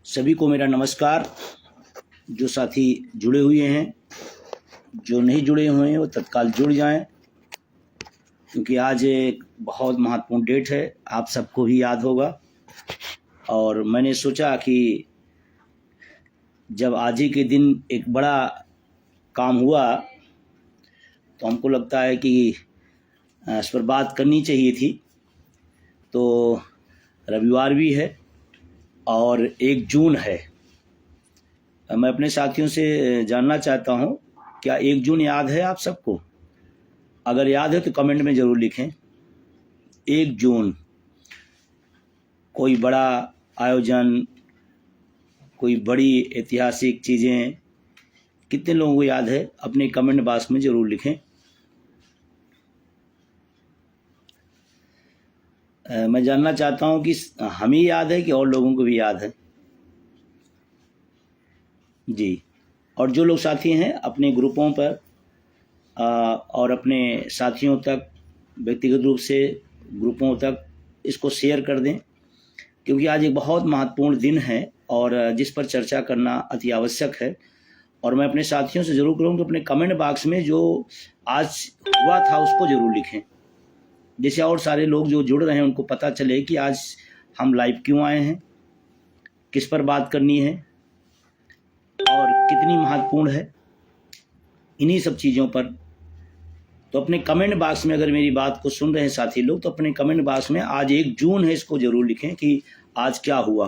सभी को मेरा नमस्कार। जो साथी जुड़े हुए हैं, जो नहीं जुड़े हुए हैं वो तत्काल जुड़ जाएं, क्योंकि आज एक बहुत महत्वपूर्ण डेट है, आप सबको भी याद होगा। और मैंने सोचा कि जब आज ही के दिन एक बड़ा काम हुआ तो हमको लगता है कि इस पर बात करनी चाहिए थी। तो रविवार भी है और 1 जून है। मैं अपने साथियों से जानना चाहता हूँ, क्या 1 जून याद है आप सबको? अगर याद है तो कमेंट में ज़रूर लिखें। 1 जून कोई बड़ा आयोजन, कोई बड़ी ऐतिहासिक चीज़ें कितने लोगों को याद है? अपने कमेंट बॉक्स में ज़रूर लिखें। मैं जानना चाहता हूँ कि हमें याद है कि और लोगों को भी याद है जी। और जो लोग साथी हैं अपने ग्रुपों पर और अपने साथियों तक, व्यक्तिगत रूप से ग्रुपों तक इसको शेयर कर दें, क्योंकि आज एक बहुत महत्वपूर्ण दिन है और जिस पर चर्चा करना अति आवश्यक है। और मैं अपने साथियों से ज़रूर करूँ कि अपने कमेंट बॉक्स में जो आज हुआ था उसको ज़रूर लिखें, जैसे और सारे लोग जो जुड़ रहे हैं उनको पता चले कि आज हम लाइव क्यों आए हैं, किस पर बात करनी है और कितनी महत्वपूर्ण है, इन्हीं सब चीज़ों पर। तो अपने कमेंट बॉक्स में अगर मेरी बात को सुन रहे हैं साथी लोग, तो अपने कमेंट बॉक्स में आज 1 जून है इसको ज़रूर लिखें कि आज क्या हुआ।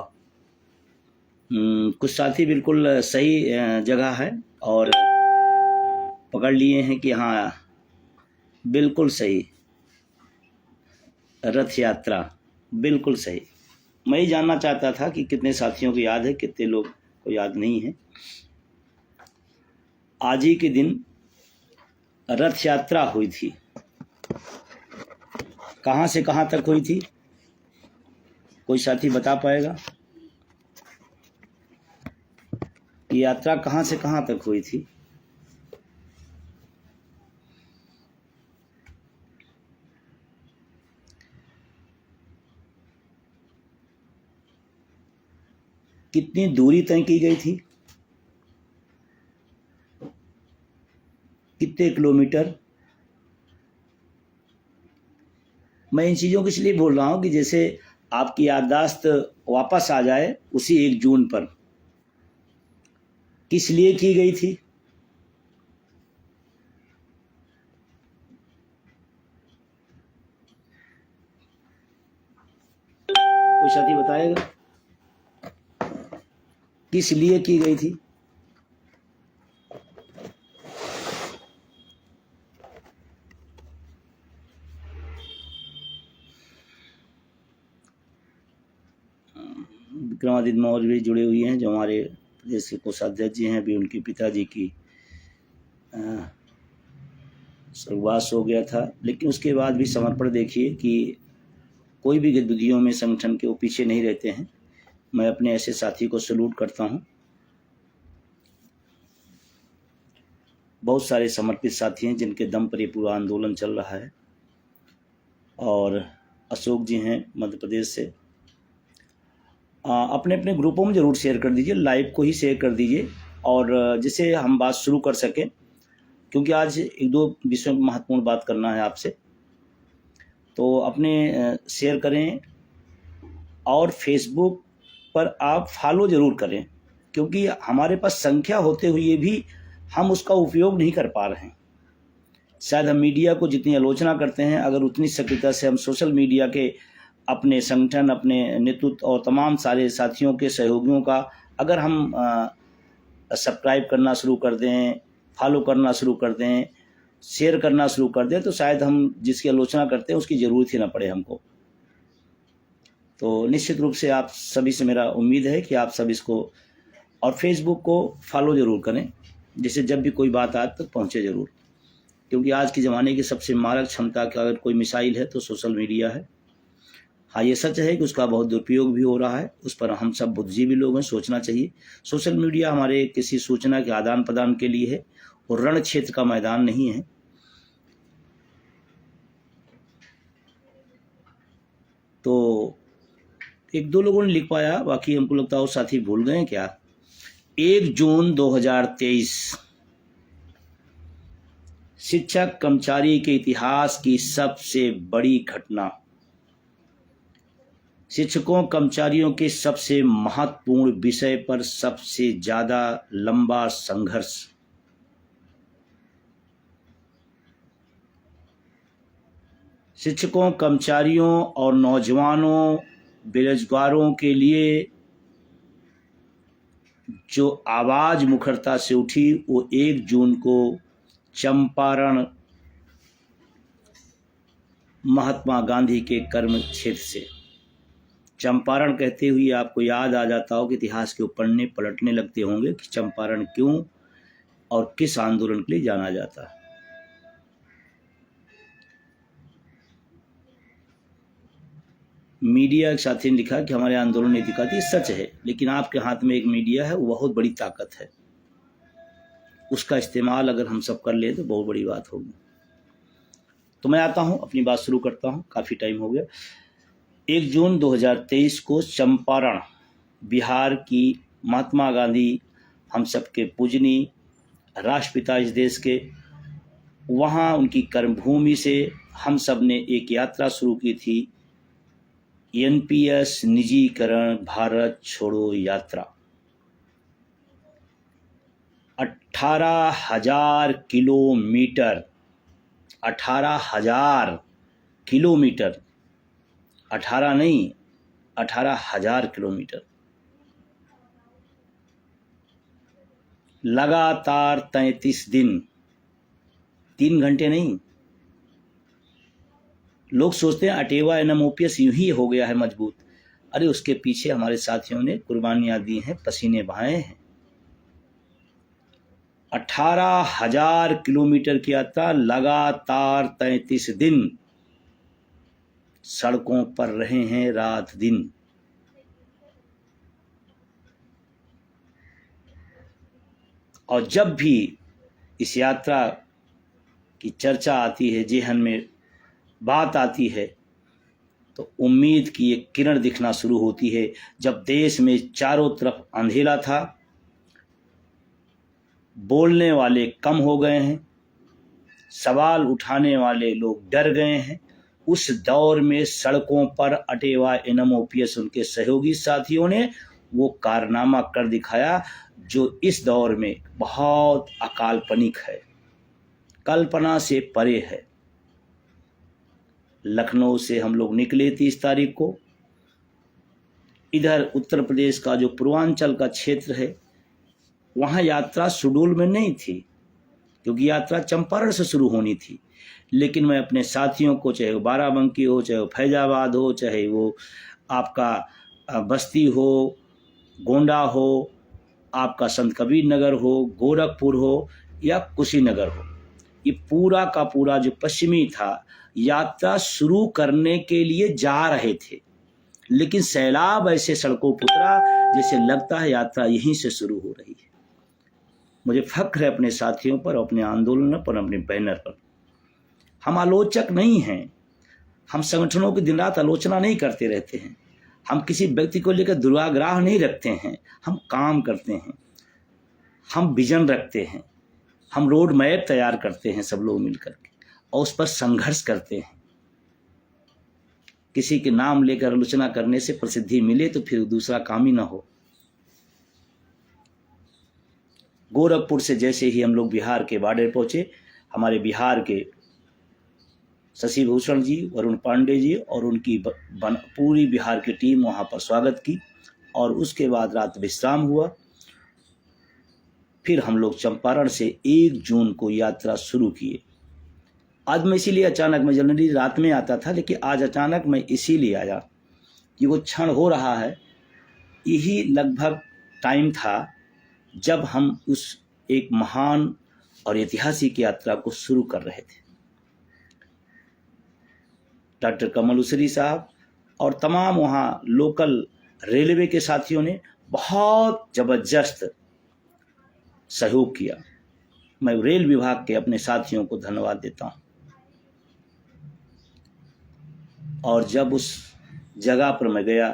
कुछ साथी बिल्कुल सही जगह है और पकड़ लिए हैं कि हाँ बिल्कुल सही, रथ यात्रा बिल्कुल सही। मैं ही जानना चाहता था कि कितने साथियों को याद है, कितने लोग को याद नहीं है। आज ही के दिन रथ यात्रा हुई थी। कहाँ से कहाँ तक हुई थी? कोई साथी बता पाएगा? ये यात्रा कहाँ से कहाँ तक हुई थी? कितनी दूरी तय की गई थी? कितने किलोमीटर? मैं इन चीज़ों को इसलिए बोल रहा हूँ कि जैसे आपकी याददाश्त वापस आ जाए उसी 1 जून पर। किस लिए की गई थी? कोई साथी बताएगा किस लिए की गई थी? विक्रमादित्य मौर्य भी जुड़े हुए हैं, जो हमारे प्रदेश के कोषाध्यक्ष जी हैं। अभी उनके पिताजी की स्वर्गवास हो गया था, लेकिन उसके बाद भी समर्पण देखिए कि कोई भी गतिविधियों में संगठन के वो पीछे नहीं रहते हैं। मैं अपने ऐसे साथी को सैल्यूट करता हूं। बहुत सारे समर्पित साथी हैं जिनके दम पर ये पूरा आंदोलन चल रहा है। और अशोक जी हैं मध्य प्रदेश से। अपने अपने ग्रुपों में ज़रूर शेयर कर दीजिए, लाइव को ही शेयर कर दीजिए, और जिससे हम बात शुरू कर सकें, क्योंकि आज 1-2 विषयों पर महत्वपूर्ण बात करना है आपसे। तो अपने शेयर करें और फेसबुक पर आप फॉलो ज़रूर करें, क्योंकि हमारे पास संख्या होते हुए भी हम उसका उपयोग नहीं कर पा रहे हैं। शायद हम मीडिया को जितनी आलोचना करते हैं, अगर उतनी सक्रियता से हम सोशल मीडिया के अपने संगठन, अपने नेतृत्व और तमाम सारे साथियों के सहयोगियों का अगर हम सब्सक्राइब करना शुरू कर दें, फॉलो करना शुरू कर दें, शेयर करना शुरू कर दें, तो शायद हम जिसकी आलोचना करते हैं उसकी ज़रूरत ही ना पड़े हमको। तो निश्चित रूप से आप सभी से मेरा उम्मीद है कि आप सब इसको और फेसबुक को फॉलो ज़रूर करें, जिससे जब भी कोई बात आज तक पहुँचे ज़रूर, क्योंकि आज के ज़माने की सबसे मारक क्षमता का अगर कोई मिसाइल है तो सोशल मीडिया है। हाँ, ये सच है कि उसका बहुत दुरुपयोग भी हो रहा है, उस पर हम सब बुद्धिजीवी लोग हैं, सोचना चाहिए। सोशल मीडिया हमारे किसी सूचना के आदान प्रदान के लिए है और रण क्षेत्र का मैदान नहीं है। तो एक दो लोगों ने लिख पाया, बाकी हमको लगता है वो साथी भूल गए क्या। 1 जून 2023 शिक्षक कर्मचारी के इतिहास की सबसे बड़ी घटना। शिक्षकों कर्मचारियों के सबसे महत्वपूर्ण विषय पर सबसे ज्यादा लंबा संघर्ष। शिक्षकों कर्मचारियों और नौजवानों बेरोजगारों के लिए जो आवाज मुखरता से उठी वो 1 जून को चंपारण महात्मा गांधी के कर्म क्षेत्र से। चंपारण कहते हुए आपको याद आ जाता हो कि इतिहास के पन्ने पलटने लगते होंगे कि चंपारण क्यों और किस आंदोलन के लिए जाना जाता है। मीडिया के साथी ने लिखा कि हमारे आंदोलन ने दिखाती, सच है, लेकिन आपके हाथ में एक मीडिया है, वो बहुत बड़ी ताकत है, उसका इस्तेमाल अगर हम सब कर लें तो बहुत बड़ी बात होगी। तो मैं आता हूं, अपनी बात शुरू करता हूं, काफ़ी टाइम हो गया। 1 जून 2023 को चंपारण बिहार की महात्मा गांधी हम सबके पूजनीय राष्ट्रपिता इस देश के, वहाँ उनकी कर्मभूमि से हम सब ने एक यात्रा शुरू की थी, एनपीएस निजीकरण भारत छोड़ो यात्रा। 18,000 किलोमीटर, 18,000 किलोमीटर, 18 नहीं 18,000 किलोमीटर, लगातार 33 दिन, 3 घंटे नहीं। लोग सोचते हैं अटेवा एनएमओपीएस यूं ही हो गया है मजबूत, अरे उसके पीछे हमारे साथियों ने कुर्बानियां दी हैं, पसीने बहाए हैं। 18,000 किलोमीटर की यात्रा, लगातार 33 दिन सड़कों पर रहे हैं रात दिन। और जब भी इस यात्रा की चर्चा आती है, जेहन में बात आती है, तो उम्मीद की एक किरण दिखना शुरू होती है। जब देश में चारों तरफ अंधेरा था, बोलने वाले कम हो गए हैं, सवाल उठाने वाले लोग डर गए हैं, उस दौर में सड़कों पर अटेवा एनएमओपीएस उनके सहयोगी साथियों ने वो कारनामा कर दिखाया जो इस दौर में बहुत अकाल्पनिक है, कल्पना से परे है। लखनऊ से हम लोग निकले 30 तारीख को। इधर उत्तर प्रदेश का जो पूर्वांचल का क्षेत्र है, वहाँ यात्रा शेड्यूल में नहीं थी, क्योंकि यात्रा चंपारण से शुरू होनी थी। लेकिन मैं अपने साथियों को, चाहे वो बाराबंकी हो, चाहे वो फैजाबाद हो, चाहे वो आपका बस्ती हो, गोंडा हो, आपका संत कबीर नगर हो, गोरखपुर हो या कुशीनगर हो, ये पूरा का पूरा जो पश्चिमी था, यात्रा शुरू करने के लिए जा रहे थे, लेकिन सैलाब ऐसे सड़कों पर उतरा जैसे लगता है यात्रा यहीं से शुरू हो रही है। मुझे फख्र है अपने साथियों पर, अपने आंदोलन पर, अपने बैनर पर। हम आलोचक नहीं हैं, हम संगठनों की दिन रात आलोचना नहीं करते रहते हैं, हम किसी व्यक्ति को लेकर दुराग्रह नहीं रखते हैं, हम काम करते हैं, हम विजन रखते हैं, हम रोड मैप तैयार करते हैं सब लोग मिलकर के, और उस पर संघर्ष करते हैं। किसी के नाम लेकर आलोचना करने से प्रसिद्धि मिले तो फिर दूसरा काम ही ना हो। गोरखपुर से जैसे ही हम लोग बिहार के बॉर्डर पहुंचे, हमारे बिहार के शशि भूषण जी, वरुण पांडे जी और उनकी पूरी बिहार की टीम वहां पर स्वागत की, और उसके बाद रात विश्राम हुआ। फिर हम लोग चंपारण से 1 जून को यात्रा शुरू किए। आज मैं इसीलिए अचानक, मैं जनरली रात में आता था, लेकिन आज अचानक मैं इसीलिए आया कि वो क्षण हो रहा है, यही लगभग टाइम था जब हम उस एक महान और ऐतिहासिक यात्रा को शुरू कर रहे थे। डॉक्टर कमल उसरी साहब और तमाम वहाँ लोकल रेलवे के साथियों ने बहुत जबरदस्त सहयोग किया। मैं रेल विभाग के अपने साथियों को धन्यवाद देता हूँ। और जब उस जगह पर मैं गया,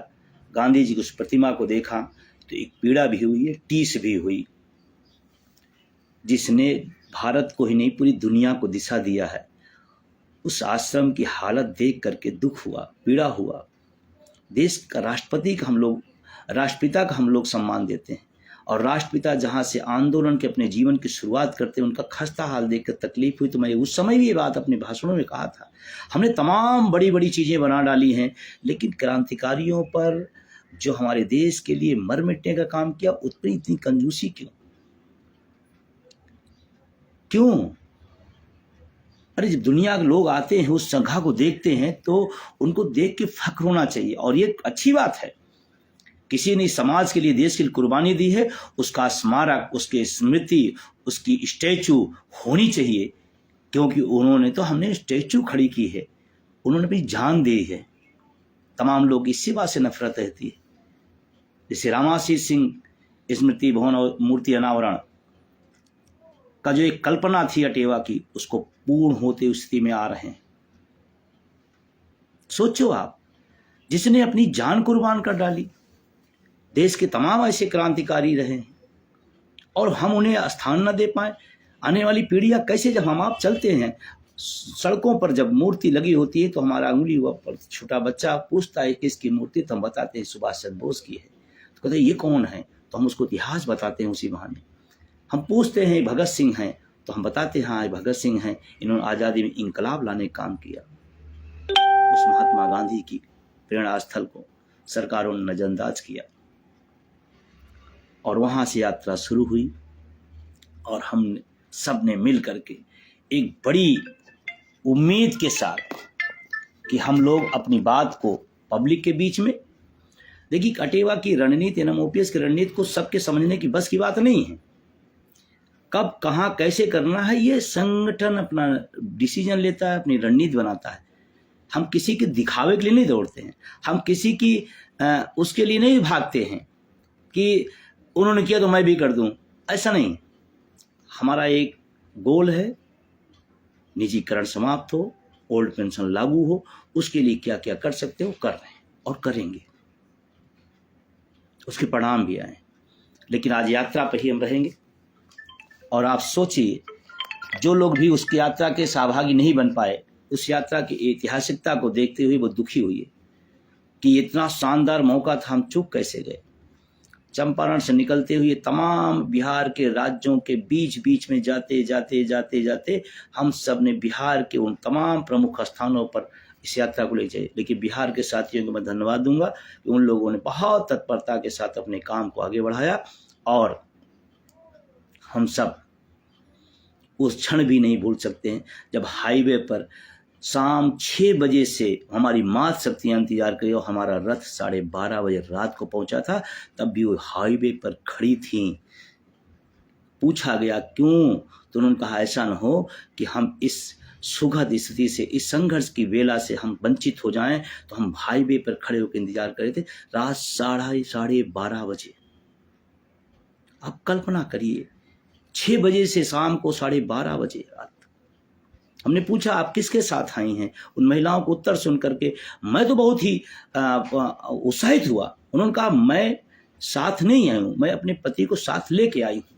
गांधी जी की उस प्रतिमा को देखा तो एक पीड़ा भी हुई है, टीस भी हुई, जिसने भारत को ही नहीं पूरी दुनिया को दिशा दिया है। उस आश्रम की हालत देख करके दुख हुआ, पीड़ा हुआ। देश का राष्ट्रपति का हम लोग, राष्ट्रपिता का हम लोग सम्मान देते हैं, और राष्ट्रपिता जहाँ से आंदोलन के अपने जीवन की शुरुआत करते हैं, उनका खस्ता हाल देखकर तकलीफ हुई। तो मैं उस समय भी ये बात अपने भाषणों में कहा था, हमने तमाम बड़ी बड़ी चीज़ें बना डाली हैं, लेकिन क्रांतिकारियों पर जो हमारे देश के लिए मर मिटने का काम किया, उस पर इतनी कंजूसी क्यों? अरे जब दुनिया के लोग आते हैं, उस संघा को देखते हैं, तो उनको देख के फख्र होना चाहिए। और ये अच्छी बात है, किसी ने समाज के लिए, देश के लिए कुर्बानी दी है, उसका स्मारक, उसके स्मृति, उसकी स्टैचू होनी चाहिए, क्योंकि उन्होंने तो, हमने स्टैचू खड़ी की है, उन्होंने अपनी जान दी है। तमाम लोग इसी बात से नफरत रहती है। जैसे रामाशीष सिंह स्मृति भवन और मूर्ति अनावरण का जो एक कल्पना थी अटेवा की, उसको पूर्ण होते स्थिति में आ रहे हैं। सोचो आप, जिसने अपनी जान कुर्बान कर डाली। देश के तमाम ऐसे क्रांतिकारी रहे हैं और हम उन्हें स्थान न दे पाए। आने वाली पीढ़ियां कैसे, जब हम आप चलते हैं सड़कों पर, जब मूर्ति लगी होती है तो हमारा अंगुली हुआ पर छोटा बच्चा पूछता है किसकी मूर्ति, तो हम बताते हैं सुभाष चंद्र बोस की है। तो कहते हैं ये कौन है, तो हम उसको इतिहास बताते हैं उसी बहाने। हम पूछते हैं भगत सिंह हैं, तो हम बताते हैं हाँ भगत सिंह हैं, इन्होंने आज़ादी में इंकलाब लाने का काम किया। उस महात्मा गांधी की प्रेरणा स्थल को सरकारों ने नजरअंदाज किया, और वहाँ से यात्रा शुरू हुई, और हम सब ने मिल करके एक बड़ी उम्मीद के साथ कि हम लोग अपनी बात को पब्लिक के बीच में, देखिए अटेवा की रणनीति, एनएमओपीएस की रणनीति को सबके समझने की बस की बात नहीं है। कब कहाँ कैसे करना है, ये संगठन अपना डिसीजन लेता है, अपनी रणनीति बनाता है। हम किसी के दिखावे के लिए नहीं दौड़ते हैं, हम किसी की उसके लिए नहीं भागते हैं कि उन्होंने किया तो मैं भी कर दूं, ऐसा नहीं। हमारा एक गोल है, निजीकरण समाप्त हो, ओल्ड पेंशन लागू हो, उसके लिए क्या क्या कर सकते हो कर रहे हैं और करेंगे, उसके परिणाम भी आए। लेकिन आज यात्रा पर ही हम रहेंगे। और आप सोचिए, जो लोग भी उस यात्रा के सहभागी नहीं बन पाए, उस यात्रा की ऐतिहासिकता को देखते हुए वो दुखी हुए कि इतना शानदार मौका था, हम चूक कैसे गए। चंपारण से निकलते हुए तमाम बिहार के राज्यों के बीच बीच में जाते जाते जाते जाते हम सब ने बिहार के उन तमाम प्रमुख स्थानों पर इस यात्रा को ले जाए। लेकिन बिहार के साथियों को मैं धन्यवाद दूंगा कि उन लोगों ने बहुत तत्परता के साथ अपने काम को आगे बढ़ाया, और हम सब उस क्षण भी नहीं भूल सकते हैं जब हाईवे पर शाम 6 बजे से हमारी मात शक्तियाँ इंतजार करी और हमारा रथ 12:30 बजे रात को पहुंचा था। तब भी वो हाईवे पर खड़ी थी। पूछा गया क्यों, तो उन्होंने कहा ऐसा न हो कि हम इस सुखद स्थिति से, इस संघर्ष की वेला से हम वंचित हो जाएं, तो हम हाईवे पर खड़े होकर इंतजार कर रहे थे रात 12:30 बजे। आप कल्पना करिए, 6 बजे से शाम को 12:30 बजे रात। हमने पूछा आप किसके साथ आई हैं? उन महिलाओं को उत्तर सुन करके मैं तो बहुत ही उत्साहित हुआ। उन्होंने कहा मैं साथ नहीं आई हूँ, मैं अपने पति को साथ लेके आई हूँ,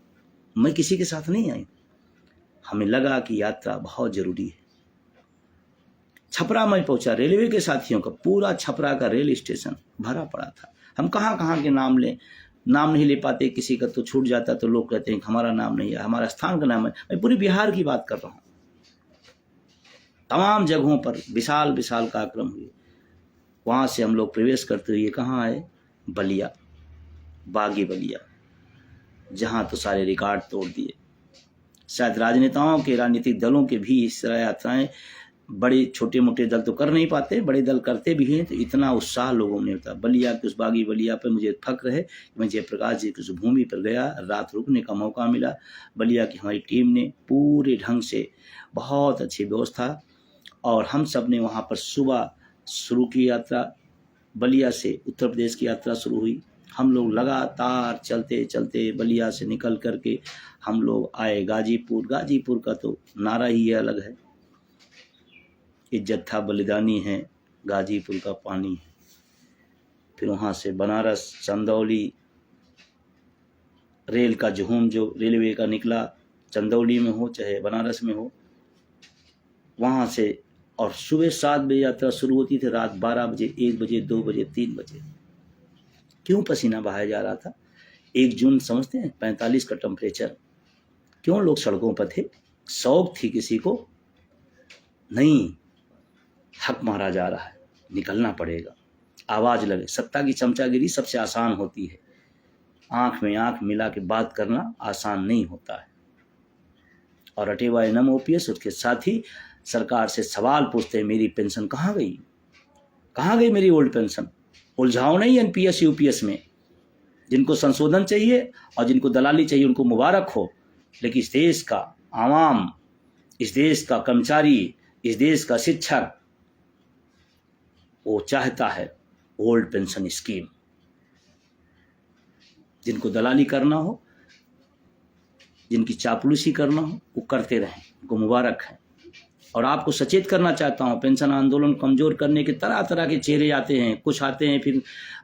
मैं किसी के साथ नहीं आई। हमें लगा कि यात्रा बहुत जरूरी है। छपरा में पहुंचा, रेलवे के साथियों का पूरा छपरा का रेल स्टेशन भरा पड़ा था। हम कहाँ कहाँ के नाम लें, नाम नहीं ले पाते, किसी का तो छूट जाता तो लोग कहते हैं कि हमारा नाम नहीं है, हमारा स्थान का नाम है। मैं पूरे बिहार की बात कर रहा हूँ। तमाम जगहों पर विशाल विशाल कार्यक्रम हुए। वहाँ से हम लोग प्रवेश करते हुए कहाँ आए? बलिया, बागी बलिया, जहाँ तो सारे रिकॉर्ड तोड़ दिए। शायद राजनेताओं के, राजनीतिक दलों के भी इस तरह यात्राएं बड़े छोटे मोटे दल तो कर नहीं पाते, बड़े दल करते भी हैं, तो इतना उत्साह लोगों में होता। बलिया के उस बागी बलिया पर मुझे फक्र है कि मैं जयप्रकाश जी की उस भूमि पर गया, रात रुकने का मौका मिला। बलिया की हमारी टीम ने पूरे ढंग से बहुत अच्छी व्यवस्था, और हम सब ने वहाँ पर सुबह शुरू की यात्रा। बलिया से उत्तर प्रदेश की यात्रा शुरू हुई। हम लोग लगातार चलते चलते बलिया से निकल करके हम लोग आए गाजीपुर। गाजीपुर का तो नारा ही अलग है, इज्जत था बलिदानी है, गाजीपुर का पानी है। फिर वहाँ से बनारस, चंदौली, रेल का जुहूम जो रेलवे का निकला, चंदौली में हो चाहे बनारस में हो, वहाँ से, और सुबह 7 बजे यात्रा शुरू होती थी, रात 12 बजे, 1 बजे, 2 बजे, 3 बजे। क्यों पसीना बहाया जा रहा था? 1 जून समझते हैं, 45 का टेम्परेचर। क्यों लोग सड़कों पर थे? शौक थी किसी को? नहीं, हक मारा जा रहा है, निकलना पड़ेगा, आवाज लगे। सत्ता की चमचागिरी सबसे आसान होती है, आंख में आंख मिला के बात करना आसान नहीं होता है। और अटेवा एनम ओपीएस उसके साथी सरकार से सवाल पूछते हैं, मेरी पेंशन कहाँ गई? कहाँ गई मेरी ओल्ड पेंशन? उलझाओ नहीं एनपीएस यूपीएस में। जिनको संशोधन चाहिए और जिनको दलाली चाहिए उनको मुबारक हो, लेकिन इस देश का आवाम, इस देश का कर्मचारी, इस देश का शिक्षक, वो चाहता है ओल्ड पेंशन स्कीम। जिनको दलाली करना हो, जिनकी चापलूसी करना हो, वो करते रहें, उनको मुबारक है। और आपको सचेत करना चाहता हूँ, पेंशन आंदोलन कमजोर करने के तरह तरह के चेहरे आते हैं। कुछ आते हैं, फिर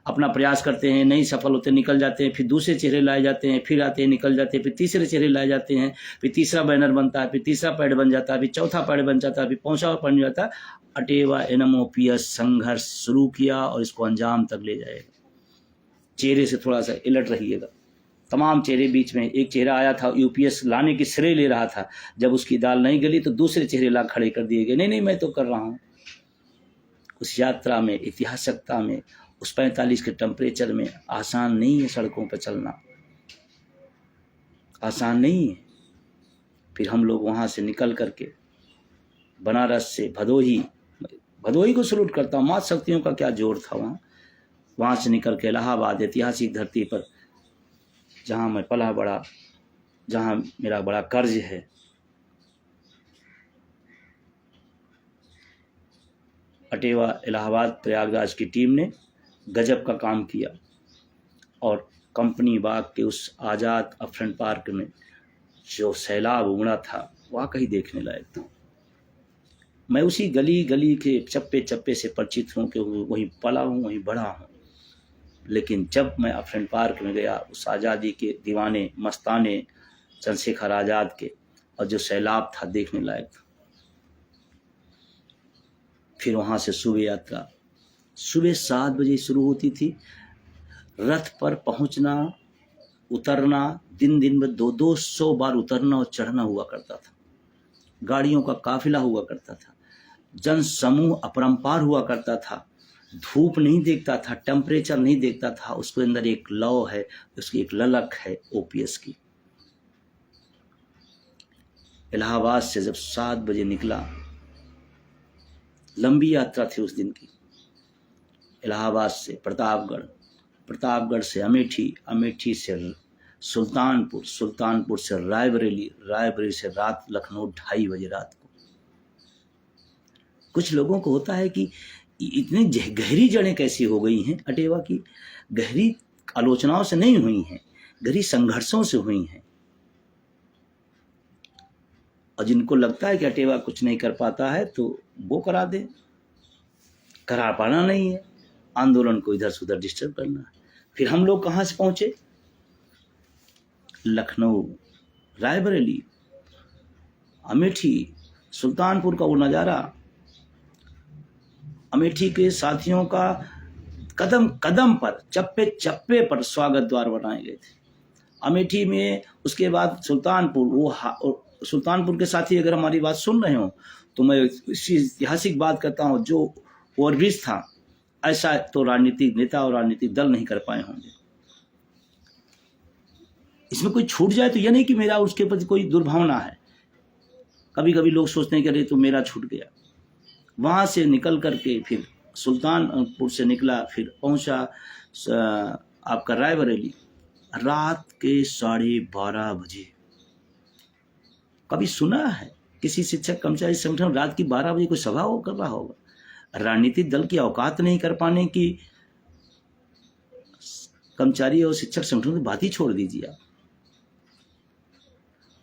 अपना प्रयास करते हैं, नहीं सफल होते, निकल जाते हैं, फिर दूसरे चेहरे लाए जाते हैं, फिर आते हैं, निकल जाते हैं, फिर तीसरे चेहरे लाए जाते हैं, फिर तीसरा बैनर बनता है, फिर तीसरा पैड बन जाता है, फिर चौथा पैड बन जाता है, फिर पांचवा बन जाता है। अटेवा एनम ओपीएस संघर्ष शुरू किया और इसको अंजाम तक ले जाएगा। चेहरे से थोड़ा सा अलर्ट रहिएगा। तमाम चेहरे बीच में एक चेहरा आया था, यूपीएस लाने की श्रेय ले रहा था, जब उसकी दाल नहीं गली तो दूसरे चेहरे ला खड़े कर दिए गए, नहीं नहीं मैं तो कर रहा हूँ। उस यात्रा में, ऐतिहासिकता में, उस 45 के टेम्परेचर में आसान नहीं है सड़कों पर चलना, आसान नहीं है। फिर हम लोग वहाँ से निकल करके बनारस से भदोही को सलूट करता हूँ, मातृ शक्तियों का क्या जोर था वहाँ से निकल के इलाहाबाद, ऐतिहासिक धरती पर जहाँ मैं पला बड़ा, जहाँ मेरा बड़ा कर्ज है। अटेवा इलाहाबाद प्रयागराज की टीम ने गजब का काम किया और कंपनी बाग के उस आज़ाद अपफ्रंट पार्क में जो सैलाब उमड़ा था वाकई देखने लायक था। मैं उसी गली गली के चप्पे चप्पे से परिचित हूँ कि वहीं पला हूँ, वहीं बड़ा हूँ। लेकिन जब मैं अपफ्रंट पार्क में गया, उस आज़ादी के दीवाने मस्ताने चंद्रशेखर आज़ाद के, और जो सैलाब था देखने लायक था। फिर वहाँ से सुबह यात्रा सुबह 7 बजे शुरू होती थी। रथ पर पहुँचना उतरना, दिन दिन में 200 बार उतरना और चढ़ना हुआ करता था। गाड़ियों का काफिला हुआ करता था, जन समूह अपरंपार हुआ करता था। धूप नहीं देखता था, टेम्परेचर नहीं देखता था, उसके अंदर एक लौ है, उसकी एक ललक है ओपीएस की। इलाहाबाद से जब 7 बजे निकला, लंबी यात्रा थी उस दिन की। इलाहाबाद से प्रतापगढ़, प्रतापगढ़ से अमेठी, अमेठी से सुल्तानपुर, सुल्तानपुर से रायबरेली, रायबरेली से रात लखनऊ 2:30 बजे रात को। कुछ लोगों को होता है कि इतनी गहरी जड़ें कैसी हो गई हैं अटेवा की। गहरी आलोचनाओं से नहीं हुई हैं, गहरी संघर्षों से हुई हैं। और जिनको लगता है कि अटेवा कुछ नहीं कर पाता है तो वो करा दे, करा पाना नहीं है, आंदोलन को इधर से उधर डिस्टर्ब करना है। फिर हम लोग कहाँ से पहुंचे? लखनऊ, रायबरेली, अमेठी, सुल्तानपुर का वो नज़ारा, अमेठी के साथियों का कदम कदम पर, चप्पे चप्पे पर स्वागत द्वार बनाए गए थे। अमेठी में उसके बाद सुल्तानपुर, वो सुल्तानपुर के साथी अगर हमारी बात सुन रहे हो तो मैं इसी ऐतिहासिक बात करता हूँ, जो ओवरब्रिज था ऐसा तो राजनीतिक नेता और राजनीतिक दल नहीं कर पाए होंगे। इसमें कोई छूट जाए तो यह नहीं कि मेरा उसके प्रति कोई दुर्भावना है। कभी कभी लोग सोचते हैं कि अरे तो मेरा छूट गया। वहाँ से निकल करके फिर सुल्तानपुर से निकला, फिर पहुँचा आपका रायबरेली रात के 12:30 बजे। कभी सुना है किसी शिक्षक कर्मचारी संगठन रात की 12 बजे कोई सभा कर रहा होगा? राजनीतिक दल की औकात नहीं कर पाने की कर्मचारी और शिक्षक संगठनों की बात ही छोड़ दीजिए आप।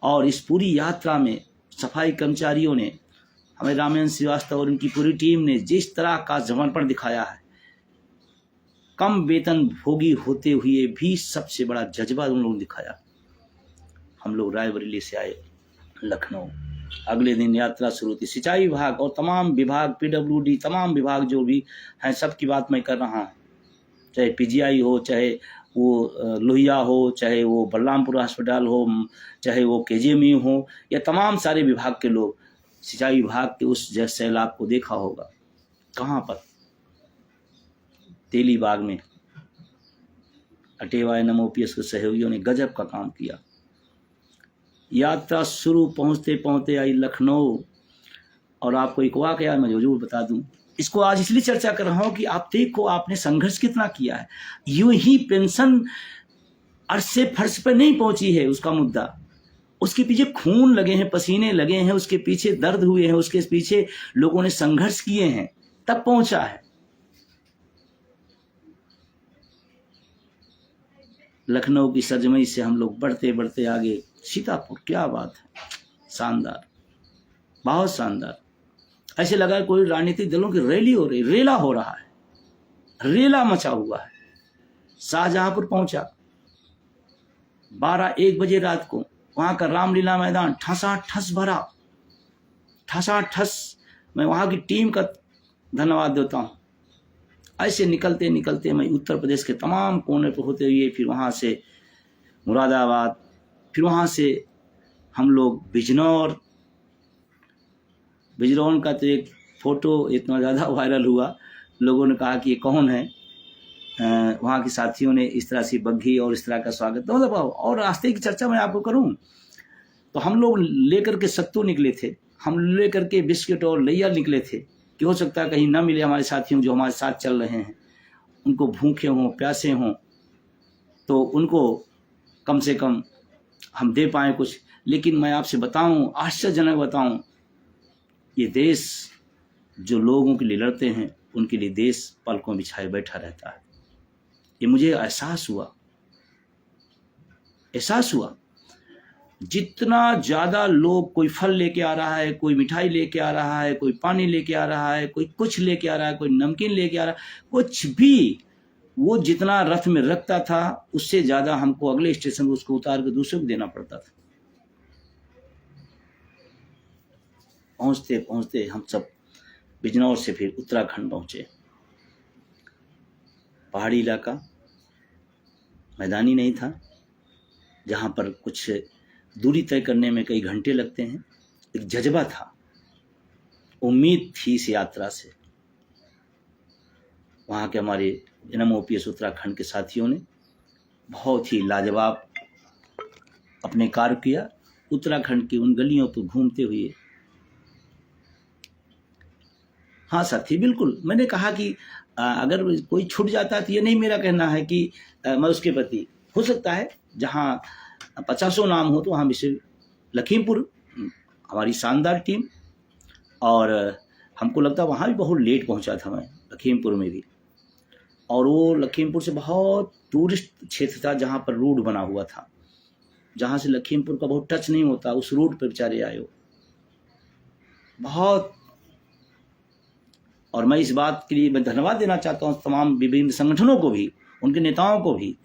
और इस पूरी यात्रा में सफाई कर्मचारियों ने, हमें रामेन श्रीवास्तव और उनकी पूरी टीम ने जिस तरह का समर्पण दिखाया है, कम वेतन भोगी होते हुए भी सबसे बड़ा जज्बा उन लोगों ने दिखाया। हम लोग रायबरेली से आए लखनऊ, अगले दिन यात्रा शुरू थी। सिंचाई विभाग और तमाम विभाग, PWD, तमाम विभाग जो भी हैं, सबकी बात मैं कर रहा हूँ, चाहे PGI हो, चाहे वो लोहिया हो, चाहे वो बलरामपुर अस्पताल हो, चाहे वो KGMU हो, या तमाम सारे विभाग के लोग सिंचाई विभाग के उस सैलाब को देखा होगा। कहाँ पर? तेलीबाग में अटेवा NMOPS के सहयोगियों ने गजब का काम किया। यात्रा शुरू पहुंचते पहुंचते आई लखनऊ। और आपको एक वाकया मैं जरूर बता दूं, इसको आज इसलिए चर्चा कर रहा हूं कि आप देखो आपने संघर्ष कितना किया है। यूं ही पेंशन अर्श से फर्श पर नहीं पहुंची है उसका मुद्दा, उसके पीछे खून लगे हैं, पसीने लगे हैं, उसके पीछे दर्द हुए हैं, उसके पीछे लोगों ने संघर्ष किए हैं, तब पहुंचा है। लखनऊ की सरजमई से हम लोग बढ़ते बढ़ते आगे सीतापुर। क्या बात है, शानदार, बहुत शानदार। ऐसे लगा कोई राजनीतिक दलों की रैली हो रही, रेला हो रहा है, रेला मचा हुआ है। शाहजहांपुर पहुंचा 12-1 बजे रात को, वहां का रामलीला मैदान ठसाठस भरा, ठसाठस। मैं वहां की टीम का धन्यवाद देता हूं। ऐसे निकलते निकलते मैं उत्तर प्रदेश के तमाम कोने पर होते हुए फिर वहाँ से मुरादाबाद, फिर वहाँ से हम लोग बिजनौर का तो एक फ़ोटो इतना ज़्यादा वायरल हुआ, लोगों ने कहा कि ये कौन है। वहाँ के साथियों ने इस तरह से बग्घी और इस तरह का स्वागत, तो मतलब और रास्ते की चर्चा मैं आपको करूँ तो हम लोग लेकर के सत्तू निकले थे, हम लेकर के बिस्किट और लैया निकले थे कि हो सकता है कहीं ना मिले हमारे साथियों जो हमारे साथ चल रहे हैं, उनको भूखे हों, प्यासे हों, तो उनको कम से कम हम दे पाएँ कुछ। लेकिन मैं आपसे बताऊं, आश्चर्यजनक बताऊं, ये देश जो लोगों के लिए लड़ते हैं उनके लिए देश पलकों बिछाए बैठा रहता है। ये मुझे एहसास हुआ। जितना ज़्यादा लोग, कोई फल लेके आ रहा है, कोई मिठाई लेके आ रहा है, कोई पानी लेके आ रहा है, कोई कुछ लेके आ रहा है, कोई नमकीन लेके आ रहा है, कुछ भी वो जितना रथ में रखता था उससे ज़्यादा हमको अगले स्टेशन पर उसको उतार के दूसरे को देना पड़ता था। पहुँचते पहुँचते हम सब बिजनौर से फिर उत्तराखंड पहुँचे। पहाड़ी इलाका, मैदानी नहीं था, जहाँ पर कुछ दूरी तय करने में कई घंटे लगते हैं। एक जज्बा था, उम्मीद थी इस यात्रा से। वहाँ के हमारे NMOPS उत्तराखंड के साथियों ने बहुत ही लाजवाब अपने कार्य किया। उत्तराखंड की उन गलियों पर घूमते हुए, हाँ साथी, बिल्कुल मैंने कहा कि अगर कोई छूट जाता है तो ये नहीं मेरा कहना है कि मैं उसके प्रति, हो सकता है जहाँ 50 नाम हो तो वहाँ भी लखीमपुर हमारी शानदार टीम, और हमको लगता है वहाँ भी बहुत लेट पहुँचा था मैं, लखीमपुर में भी। और वो लखीमपुर से बहुत टूरिस्ट क्षेत्र था जहाँ पर रोड बना हुआ था, जहाँ से लखीमपुर का बहुत टच नहीं होता, उस रोड पर बेचारे आए हो बहुत। और मैं इस बात के लिए मैं धन्यवाद देना चाहता हूँ तमाम विभिन्न संगठनों को भी, उनके नेताओं को भी,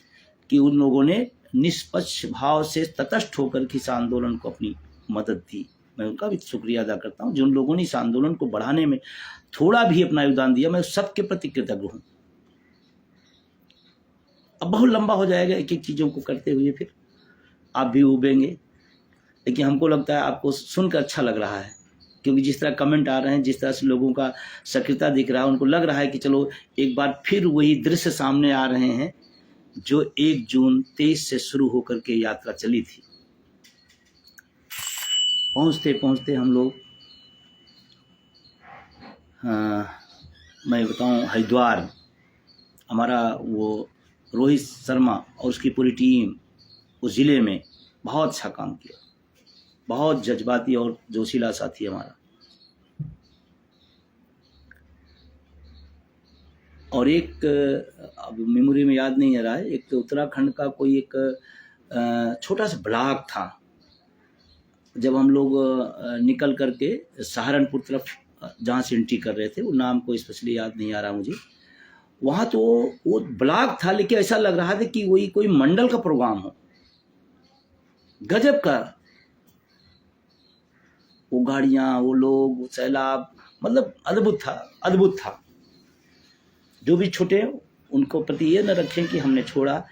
कि उन लोगों ने निष्पक्ष भाव से तटस्थ होकर के इस आंदोलन को अपनी मदद दी। मैं उनका भी शुक्रिया अदा करता हूँ, जिन लोगों ने इस आंदोलन को बढ़ाने में थोड़ा भी अपना योगदान दिया, मैं सबके प्रति कृतज्ञ हूँ। अब बहुत लंबा हो जाएगा एक एक चीज़ों को करते हुए, फिर आप भी उबेंगे, लेकिन हमको लगता है आपको सुनकर अच्छा लग रहा है, क्योंकि जिस तरह कमेंट आ रहे हैं, जिस तरह से लोगों का सक्रियता दिख रहा है, उनको लग रहा है कि चलो एक बार फिर वही दृश्य सामने आ रहे हैं जो 1 जून 23 से शुरू होकर के यात्रा चली थी। पहुँचते पहुँचते हम लोग, मैं बताऊं, हरिद्वार, हमारा वो रोहित शर्मा और उसकी पूरी टीम उस ज़िले में बहुत अच्छा काम किया, बहुत जज्बाती और जोशीला साथी हमारा। और एक, अब मेमोरी में याद नहीं आ रहा है, एक उत्तराखंड का कोई एक छोटा सा ब्लॉक था, जब हम लोग निकल करके सहारनपुर तरफ जहाँ से एंट्री कर रहे थे, वो नाम को स्पेशली याद नहीं आ रहा मुझे, वहाँ तो वो ब्लॉक था, लेकिन ऐसा लग रहा था कि वही कोई मंडल का प्रोग्राम हो। गजब का, वो गाड़ियाँ, वो लोग, वो सैलाब, मतलब अद्भुत था, अद्भुत था। जो भी छूटे उनको प्रति ये न रखें कि हमने छोड़ा।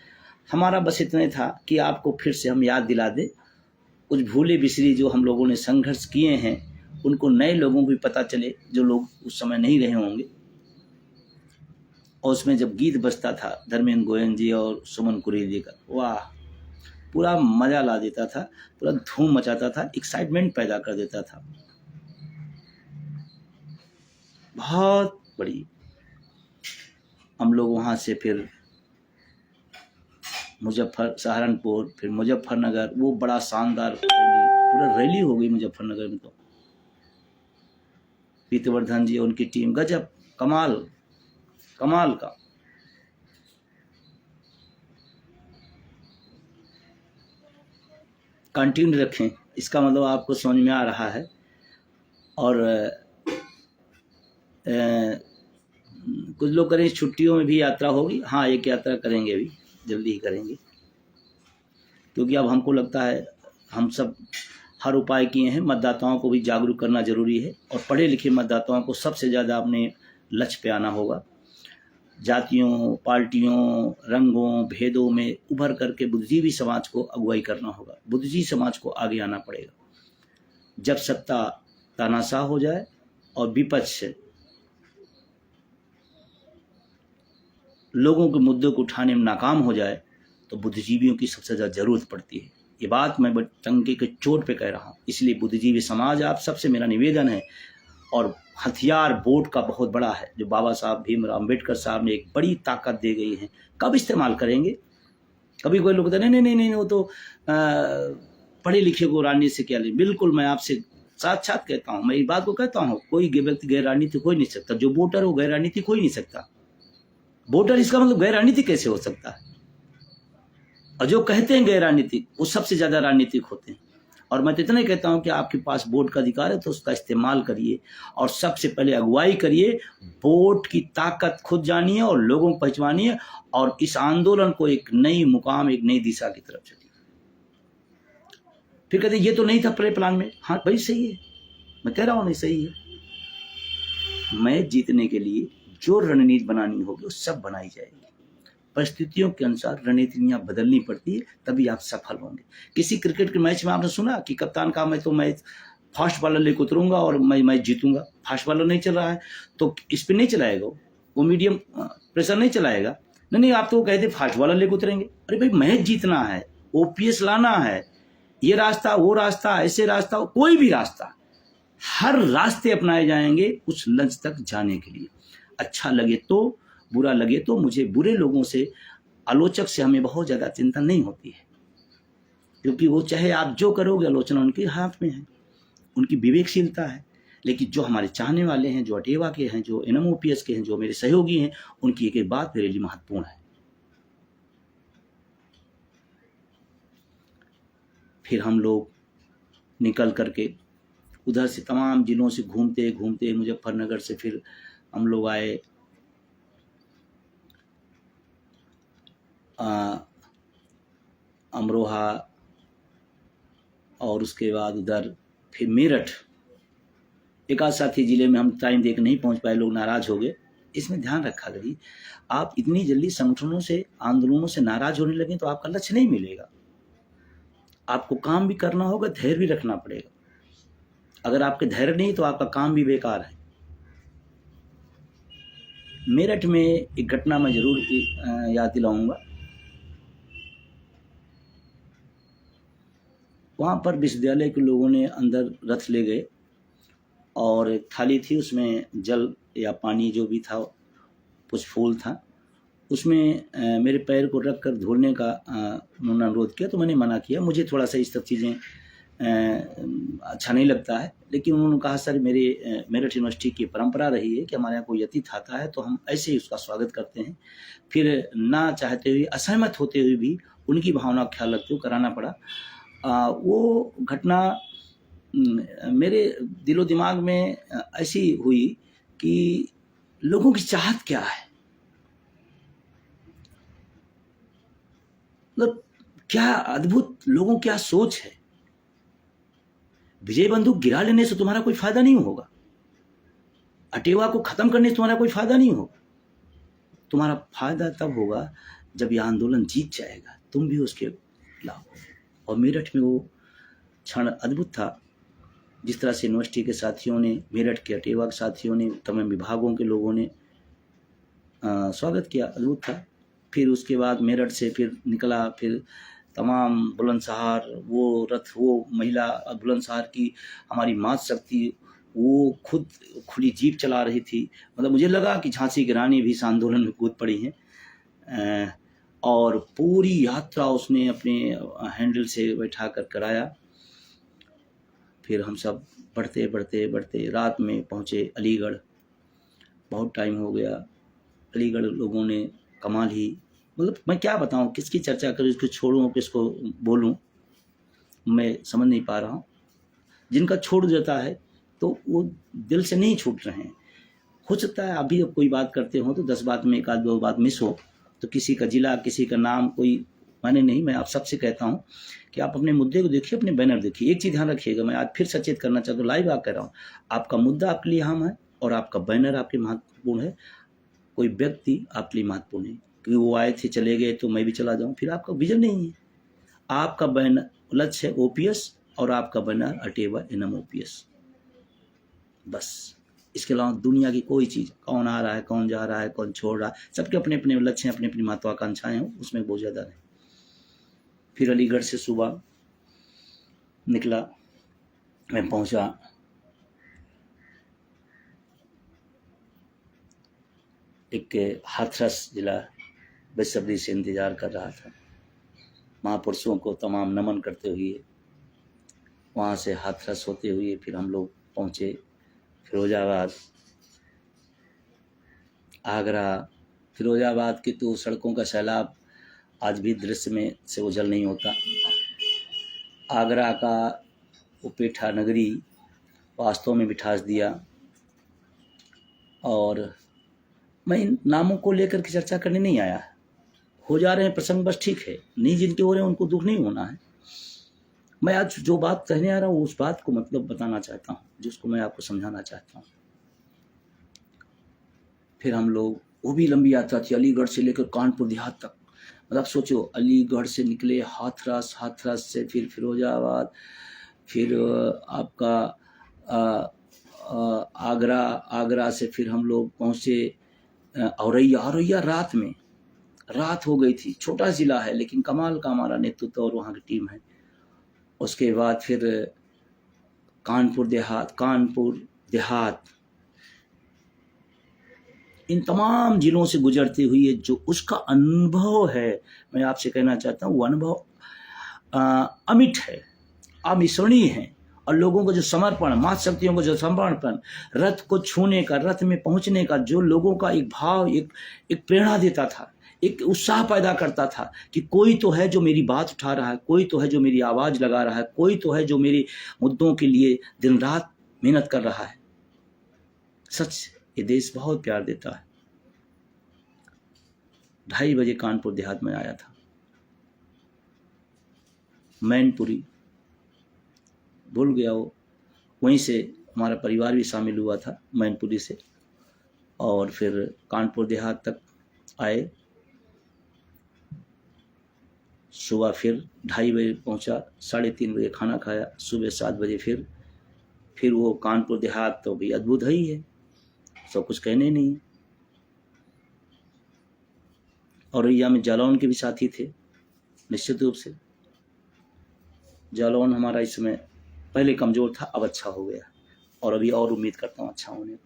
हमारा बस इतने था कि आपको फिर से हम याद दिला दें कुछ भूले बिसरी जो हम लोगों ने संघर्ष किए हैं, उनको नए लोगों को भी पता चले जो लोग उस समय नहीं रहे होंगे। और उसमें जब गीत बजता था धर्मेंद्र गोयन जी और सुमन कुरेल जी का, वाह, पूरा मजा ला देता था, पूरा धूम मचाता था, एक्साइटमेंट पैदा कर देता था। बहुत बड़ी। हम लोग वहाँ से फिर सहारनपुर, फिर मुजफ्फरनगर, वो बड़ा शानदार रैली, पूरा रैली हो गई मुजफ्फरनगर में। तो पीतवर्धन जी और उनकी टीम, गजब, कमाल कमाल का। कंटिन्यू रखें, इसका मतलब आपको समझ में आ रहा है। और कुछ लोग करें छुट्टियों में भी यात्रा होगी। हाँ, एक यात्रा करेंगे, अभी जल्दी ही करेंगे, क्योंकि अब हमको लगता है हम सब हर उपाय किए हैं। मतदाताओं को भी जागरूक करना जरूरी है, और पढ़े लिखे मतदाताओं को सबसे ज़्यादा अपने लक्ष्य पे आना होगा। जातियों, पार्टियों, रंगों, भेदों में उभर करके बुद्धिजीवी समाज को अगुवाई करना होगा। बुद्धिजीवी समाज को आगे आना पड़ेगा। जब सत्ता तानाशाह हो जाए और विपक्ष लोगों के मुद्दों को उठाने में नाकाम हो जाए, तो बुद्धिजीवियों की सबसे ज़्यादा जरूरत पड़ती है। ये बात मैं टंके के चोट पे कह रहा हूँ। इसलिए बुद्धिजीवी समाज, आप सबसे मेरा निवेदन है, और हथियार वोट का बहुत बड़ा है, जो बाबा साहब भीमराव अम्बेडकर साहब ने एक बड़ी ताकत दे गई है। कब इस्तेमाल करेंगे? कभी कोई लोग कहते हैं नहीं नहीं नहीं, वो तो पढ़े लिखे को राजनीति से क्या ले। बिल्कुल, मैं आपसे साथ कहता हूँ, मैं इस बात को कहता हूँ, कोई व्यक्ति गैर राजनीतिक हो ही नहीं सकता। जो वोटर हो गैर राजनीतिक हो ही नहीं सकता। वोटर, इसका मतलब गैर राजनीतिक कैसे हो सकता है? और जो कहते हैं गैर राजनीतिक, वो सबसे ज्यादा राजनीतिक होते हैं। और मैं तो इतना ही कहता हूं कि आपके पास वोट का अधिकार है, तो उसका इस्तेमाल करिए, और सबसे पहले अगुवाई करिए। वोट की ताकत खुद जानिए और लोगों को पहचानिए, और इस आंदोलन को एक नई मुकाम, एक नई दिशा की तरफ चलिए। फिर कहते ये तो नहीं था प्रे प्लान में। हाँ भाई, सही है, मैं कह रहा हूं नहीं, सही है। मैच जीतने के लिए जो रणनीति बनानी होगी वो सब बनाई जाएगी। परिस्थितियों के अनुसार रणनीतियां बदलनी पड़ती है, तभी आप सफल होंगे। किसी क्रिकेट के मैच में आपने सुना कि कप्तान का मैं फास्ट बॉलर लेकर उतरूंगा और मैं मैच जीतूंगा। फास्ट बॉलर नहीं चल रहा है तो स्पिन नहीं चलाएगा, वो मीडियम प्रेशर नहीं चलाएगा। नहीं, आप तो कहते फास्ट बॉलर लेकर उतरेंगे। अरे भाई, मैच जीतना है, ओपीएस लाना है, ये रास्ता, वो रास्ता, ऐसे रास्ता, कोई भी रास्ता, हर रास्ते अपनाए जाएंगे उस लक्ष्य तक जाने के लिए। अच्छा लगे तो, बुरा लगे तो, मुझे बुरे लोगों से, आलोचक से हमें बहुत ज्यादा चिंता नहीं होती है, क्योंकि वो चाहे आप जो करोगे, आलोचना उनके हाथ में है, उनकी विवेकशीलता है। लेकिन जो हमारे चाहने वाले हैं, जो अटेवा के हैं, जो एनएमओपीएस के हैं, जो मेरे सहयोगी हैं, उनकी एक एक बात मेरे लिए महत्वपूर्ण है। फिर हम लोग निकल करके उधर से तमाम जिलों से घूमते घूमते मुजफ्फरनगर से फिर हम लोग आए अमरोहा, और उसके बाद उधर फिर मेरठ। एक आध साथी जिले में हम टाइम देकर नहीं पहुंच पाए, लोग नाराज हो गए। इसमें ध्यान रखा करिए, आप इतनी जल्दी संगठनों से, आंदोलनों से नाराज होने लगे तो आपका लक्ष्य नहीं मिलेगा। आपको काम भी करना होगा, धैर्य भी रखना पड़ेगा। अगर आपके धैर्य नहीं तो आपका काम भी बेकार है। मेरठ में एक घटना मैं जरूर याद दिलाऊंगा। वहाँ पर विश्वविद्यालय के लोगों ने अंदर रथ ले गए, और एक थाली थी, उसमें जल या पानी जो भी था, कुछ फूल था, उसमें मेरे पैर को रख कर धोने का उन्होंने अनुरोध किया, तो मैंने मना किया। मुझे थोड़ा सा इस सब चीज़ें अच्छा नहीं लगता है, लेकिन उन्होंने कहा सर, मेरठ यूनिवर्सिटी की परंपरा रही है कि हमारे यहाँ कोई अतिथि आता है तो हम ऐसे ही उसका स्वागत करते हैं। फिर ना चाहते हुए, असहमत होते हुए भी उनकी भावना का ख्याल रखते हुए कराना पड़ा। वो घटना मेरे दिलो दिमाग में ऐसी हुई कि लोगों की चाहत क्या है। मतलब क्या अद्भुत लोगों क्या सोच है। विजय बंदूक गिरा लेने से तुम्हारा कोई फायदा नहीं होगा, अटेवा को खत्म करने से तुम्हारा कोई फायदा नहीं होगा। तुम्हारा फायदा तब होगा जब यह आंदोलन जीत जाएगा, तुम भी उसके खिलाफ हो। और मेरठ में वो क्षण अद्भुत था, जिस तरह से यूनिवर्सिटी के साथियों ने, मेरठ के अटेवा के साथियों ने, तमाम विभागों के लोगों ने स्वागत किया, अद्भुत था। फिर उसके बाद मेरठ से फिर निकला, फिर तमाम बुलंदशहर वो रथ, वो महिला बुलंदशहर की हमारी मातृशक्ति, वो खुद खुली जीप चला रही थी। मतलब मुझे लगा कि झांसी की रानी भी इस आंदोलन में कूद पड़ी हैं। और पूरी यात्रा उसने अपने हैंडल से बैठा कर कराया। फिर हम सब बढ़ते बढ़ते बढ़ते रात में पहुँचे अलीगढ़। बहुत टाइम हो गया। अलीगढ़ लोगों ने कमाल ही, मतलब मैं क्या बताऊं, किसकी चर्चा करूं, इसको छोड़ूं किसको बोलूं, मैं समझ नहीं पा रहा हूं। जिनका छोड़ जाता है तो वो दिल से नहीं छूट रहे हैं। हो सकता है अभी अब कोई बात करते हो तो 10 बात में एक आध दो बात मिस हो, तो किसी का जिला, किसी का नाम कोई माने नहीं। मैं आप सबसे कहता हूं कि आप अपने मुद्दे को देखिए, अपने बैनर देखिए। एक चीज़ ध्यान रखिएगा, मैं आज फिर सचेत करना चाहता हूँ, लाइव आकर रहा हूँ, आपका मुद्दा आपके लिए अहम है और आपका बैनर आपके महत्वपूर्ण है। कोई व्यक्ति आपके लिए महत्वपूर्ण है, क्योंकि वो आए थे चले गए तो मैं भी चला जाऊँ, फिर आपका विजन नहीं है। आपका बैनर लक्ष्य है ओपीएस और आपका बैनर अटेवा एनएम ओपीएस, बस। इसके अलावा दुनिया की कोई चीज़, कौन आ रहा है, कौन जा रहा है, कौन छोड़ रहा है, सबके अपने अपने लक्ष्य हैं, अपनी अपनी महत्वाकांक्षाएं हैं, उसमें बहुत ज़्यादा नहीं। फिर अलीगढ़ से सुबह निकला, मैं पहुंचा एक हाथरस जिला, बेसब्री से इंतजार कर रहा था। महापुरुषों को तमाम नमन करते हुए वहाँ से हाथरस होते हुए फिर हम लोग पहुँचे फिरोजाबाद, आगरा। फिरोजाबाद की तो सड़कों का सैलाब आज भी दृश्य में से ओझल नहीं होता। आगरा का वो पेठा नगरी वास्तव में मिठास दिया। और मैं इन नामों को लेकर के चर्चा करने नहीं आया, हो जा रहे हैं प्रसंग, बस ठीक है, नहीं जिनके हो रहे हैं उनको दुख नहीं होना है। मैं आज जो बात कहने आ रहा हूँ उस बात को मतलब बताना चाहता हूँ, जिसको मैं आपको समझाना चाहता हूँ। फिर हम लोग, वो भी लंबी यात्रा थी, अलीगढ़ से लेकर कानपुर देहात तक। मतलब सोचो, अलीगढ़ से निकले हाथरस, हाथरस से फिर फिरोजाबाद, फिर आपका आगरा, आगरा से फिर हम लोग पहुँचे औरैया। औरैया रात में, रात हो गई थी। छोटा जिला है लेकिन कमाल का हमारा नेतृत्व और वहाँ की टीम है। उसके बाद फिर कानपुर देहात, इन तमाम जिलों से गुजरते हुए जो उसका अनुभव है, मैं आपसे कहना चाहता हूँ, वो अनुभव अमिट है, अविस्मरणीय है। और लोगों को जो समर्पण, मातृशक्तियों को जो समर्पण, रथ को छूने का, रथ में पहुंचने का जो लोगों का एक भाव, एक प्रेरणा देता था, एक उत्साह पैदा करता था कि कोई तो है जो मेरी बात उठा रहा है, कोई तो है जो मेरी आवाज़ लगा रहा है, कोई तो है जो मेरे मुद्दों के लिए दिन रात मेहनत कर रहा है। सच, ये देश बहुत प्यार देता है। 2:30 बजे कानपुर देहात में आया था। मैनपुरी भूल गया वो, वहीं से हमारा परिवार भी शामिल हुआ था मैनपुरी से। और फिर कानपुर देहात तक आए। सुबह फिर 2:30 बजे पहुंचा, 3:30 बजे खाना खाया, सुबह 7 बजे फिर वो कानपुर देहात तो भी अद्भुत है ही है, सब कुछ कहने नहीं। औरैया में जालौन के भी साथी थे, निश्चित रूप से। जालौन हमारा इस समय पहले कमजोर था, अब अच्छा हो गया और अभी और उम्मीद करता हूँ अच्छा होने को।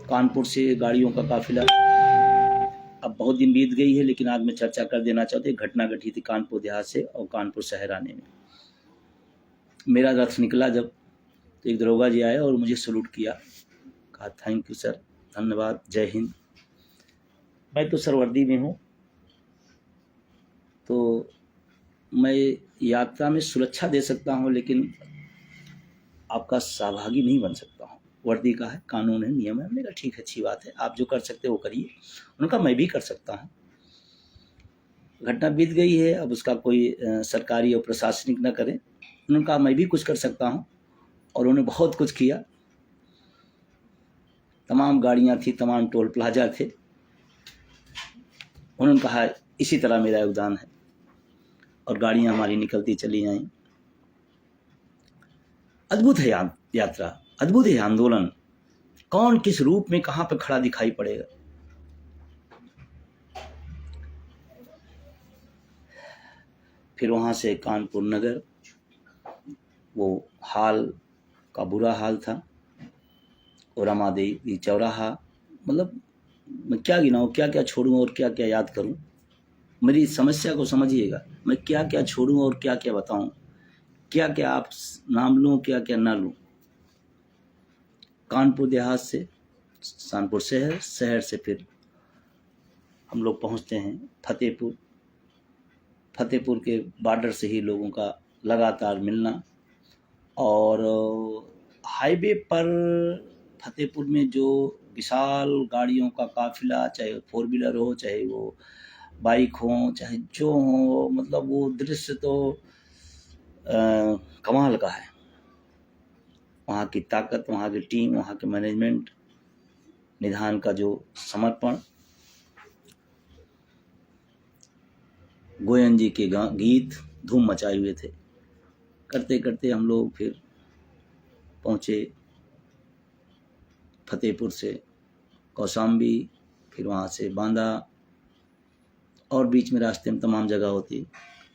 कानपुर से गाड़ियों का काफिला, अब बहुत दिन बीत गई है लेकिन आज मैं चर्चा कर देना चाहते, घटना घटी थी कानपुर देहात से और कानपुर शहर आने में। मेरा रथ निकला जब, तो एक दरोगा जी आए और मुझे सलूट किया, कहा थैंक यू सर, धन्यवाद, जय हिंद। मैं तो सर वर्दी में हूँ, तो मैं यात्रा में सुरक्षा दे सकता हूँ लेकिन आपका सहभागी नहीं बन सकता हूँ। वर्दी का है, कानून है, नियम है। मैंने कहा ठीक है, अच्छी बात है, आप जो कर सकते हो वो करिए। उनका मैं भी कर सकता हूँ। घटना बीत गई है, अब उसका कोई सरकारी और प्रशासनिक न करे। उन्होंने कहा मैं भी कुछ कर सकता हूँ, और उन्होंने बहुत कुछ किया। तमाम गाड़ियाँ थी, तमाम टोल प्लाजा थे। उन्होंने कहा इसी तरह मेरा योगदान है, और गाड़ियाँ हमारी निकलती चली आईं। अद्भुत है यात्रा, अद्भुत है आंदोलन। कौन किस रूप में कहाँ पर खड़ा दिखाई पड़ेगा। फिर वहाँ से कानपुर नगर, वो हाल का बुरा हाल था, और रमादेवी चौराहा, मतलब मैं क्या गिनाऊँ, क्या क्या छोड़ूं और क्या क्या याद करूं। मेरी समस्या को समझिएगा, मैं क्या क्या छोड़ूं और क्या क्या बताऊं, क्या क्या आप नाम लूं, क्या क्या ना लूं। कानपुर देहात से कानपुर शहर, शहर से फिर हम लोग पहुंचते हैं फतेहपुर। फतेहपुर के बॉर्डर से ही लोगों का लगातार मिलना, और हाईवे पर फतेहपुर में जो विशाल गाड़ियों का काफिला, चाहे 4 व्हीलर हो, चाहे वो बाइक हो, चाहे जो हो, मतलब वो दृश्य तो कमाल का है। वहाँ की ताकत, वहाँ की टीम, वहाँ के मैनेजमेंट, निधान का जो समर्पण, गोयन जी के गीत धूम मचाए हुए थे। करते करते हम लोग फिर पहुँचे फतेहपुर से कौशाम्बी, फिर वहाँ से बांदा, और बीच में रास्ते में तमाम जगह होती।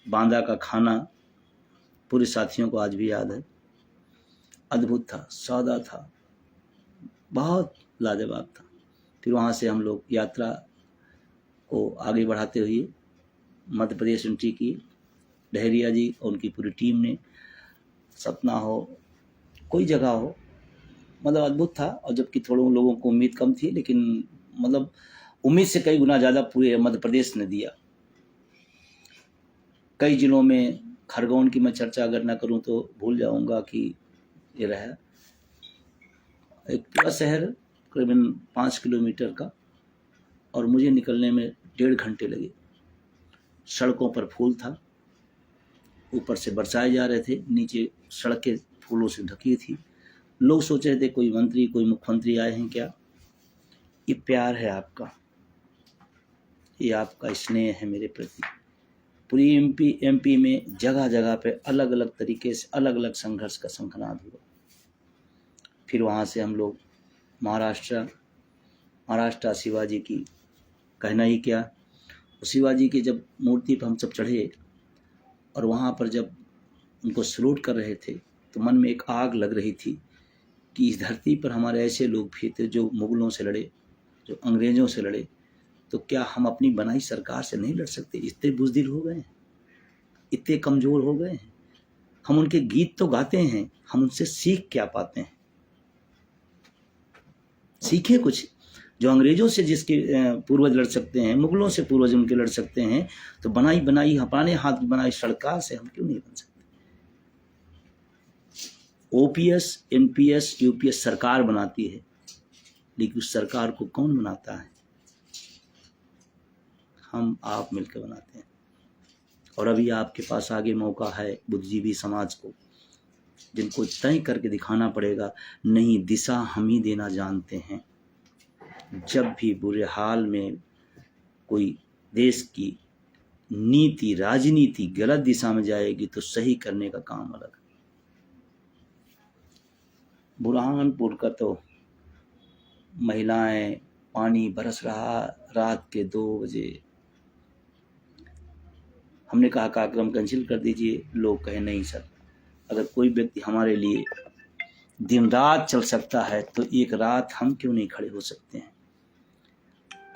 बांदा का खाना पूरे साथियों को आज भी याद है। अद्भुत था, सादा था, बहुत लाजवाब था। फिर वहाँ से हम लोग यात्रा को आगे बढ़ाते हुए मध्य प्रदेश एंट्री की। डहरिया जी और उनकी पूरी टीम ने, सतना हो, कोई जगह हो, मतलब अद्भुत था। और जबकि थोड़े लोगों को उम्मीद कम थी, लेकिन मतलब उम्मीद से कई गुना ज़्यादा पूरे मध्य प्रदेश ने दिया। कई जिलों में, खरगोन की मैं चर्चा अगर ना करूं तो भूल जाऊंगा कि ये रहा एक पूरा शहर करीबन 5 किलोमीटर का, और मुझे निकलने में 1.5 घंटे लगे। सड़कों पर फूल था, ऊपर से बरसाए जा रहे थे, नीचे सड़कें फूलों से ढकी थी। लोग सोच रहे थे कोई मंत्री, कोई मुख्यमंत्री आए हैं क्या। ये प्यार है आपका, ये आपका स्नेह है मेरे प्रति। पूरी एमपी में जगह जगह पे अलग अलग तरीके से अलग अलग संघर्ष का शंखनाद हुआ। फिर वहाँ से हम लोग महाराष्ट्र शिवाजी की कहना ही क्या। शिवाजी की जब मूर्ति पर हम सब चढ़े और वहाँ पर जब उनको सलूट कर रहे थे, तो मन में एक आग लग रही थी कि इस धरती पर हमारे ऐसे लोग भी थे जो मुगलों से लड़े, जो अंग्रेज़ों से लड़े, तो क्या हम अपनी बनाई सरकार से नहीं लड़ सकते। इतने बुज़दिल हो गए हैं, इतने कमज़ोर हो गए हैं। हम उनके गीत तो गाते हैं, हम उनसे सीख क्या पाते हैं। सीखे कुछ, जो अंग्रेज़ों से जिसके पूर्वज लड़ सकते हैं, मुगलों से पूर्वज उनके लड़ सकते हैं, तो बनाई अपने हाथ बनाई सरकार से हम क्यों नहीं बन सकते। ओपीएस, एनपीएस, यूपीएस सरकार बनाती है, लेकिन उस सरकार को कौन बनाता है। हम आप मिलकर बनाते हैं। और अभी आपके पास आगे मौका है बुद्धिजीवी समाज को, जिनको तय करके दिखाना पड़ेगा, नहीं दिशा हम ही देना जानते हैं। जब भी बुरे हाल में कोई देश की नीति, राजनीति गलत दिशा में जाएगी, तो सही करने का काम अलग है। बुरहानपुर का तो महिलाएं, पानी बरस रहा, रात के 2 बजे। हमने कहा कार्यक्रम कैंसिल कर दीजिए। लोग कहे नहीं सर, अगर कोई व्यक्ति हमारे लिए दिन रात चल सकता है, तो एक रात हम क्यों नहीं खड़े हो सकते हैं।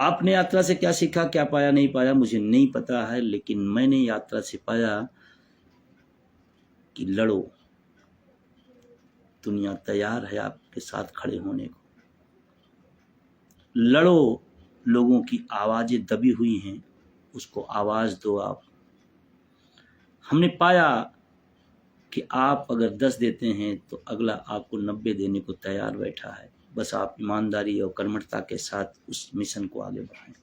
आपने यात्रा से क्या सीखा, क्या पाया, नहीं पाया, मुझे नहीं पता है, लेकिन मैंने यात्रा से पाया कि लड़ो, दुनिया तैयार है आपके साथ खड़े होने को। लड़ो, लोगों की आवाजें दबी हुई हैं, उसको आवाज दो आप। हमने पाया कि आप अगर 10 देते हैं, तो अगला आपको 90 देने को तैयार बैठा है। बस आप ईमानदारी और कर्मठता के साथ उस मिशन को आगे बढ़ाएं।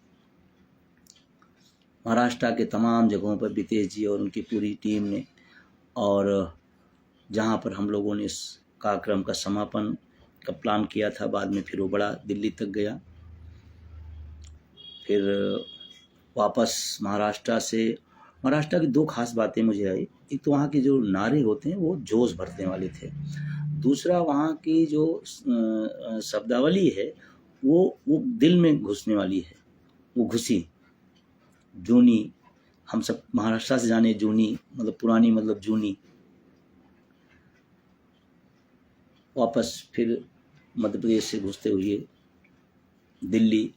महाराष्ट्र के तमाम जगहों पर बितेश जी और उनकी पूरी टीम ने, और जहाँ पर हम लोगों ने इस कार्यक्रम का समापन का प्लान किया था, बाद में फिर वो बड़ा दिल्ली तक गया। फिर वापस महाराष्ट्र की दो खास बातें मुझे आई। एक तो वहाँ के जो नारे होते हैं वो जोश भरने वाले थे, दूसरा वहाँ की जो शब्दावली है वो दिल में घुसने वाली है, वो घुसी। जूनी, हम सब महाराष्ट्र से जाने जूनी मतलब पुरानी, मतलब जूनी। वापस फिर मध्य प्रदेश से घुसते हुए दिल्ली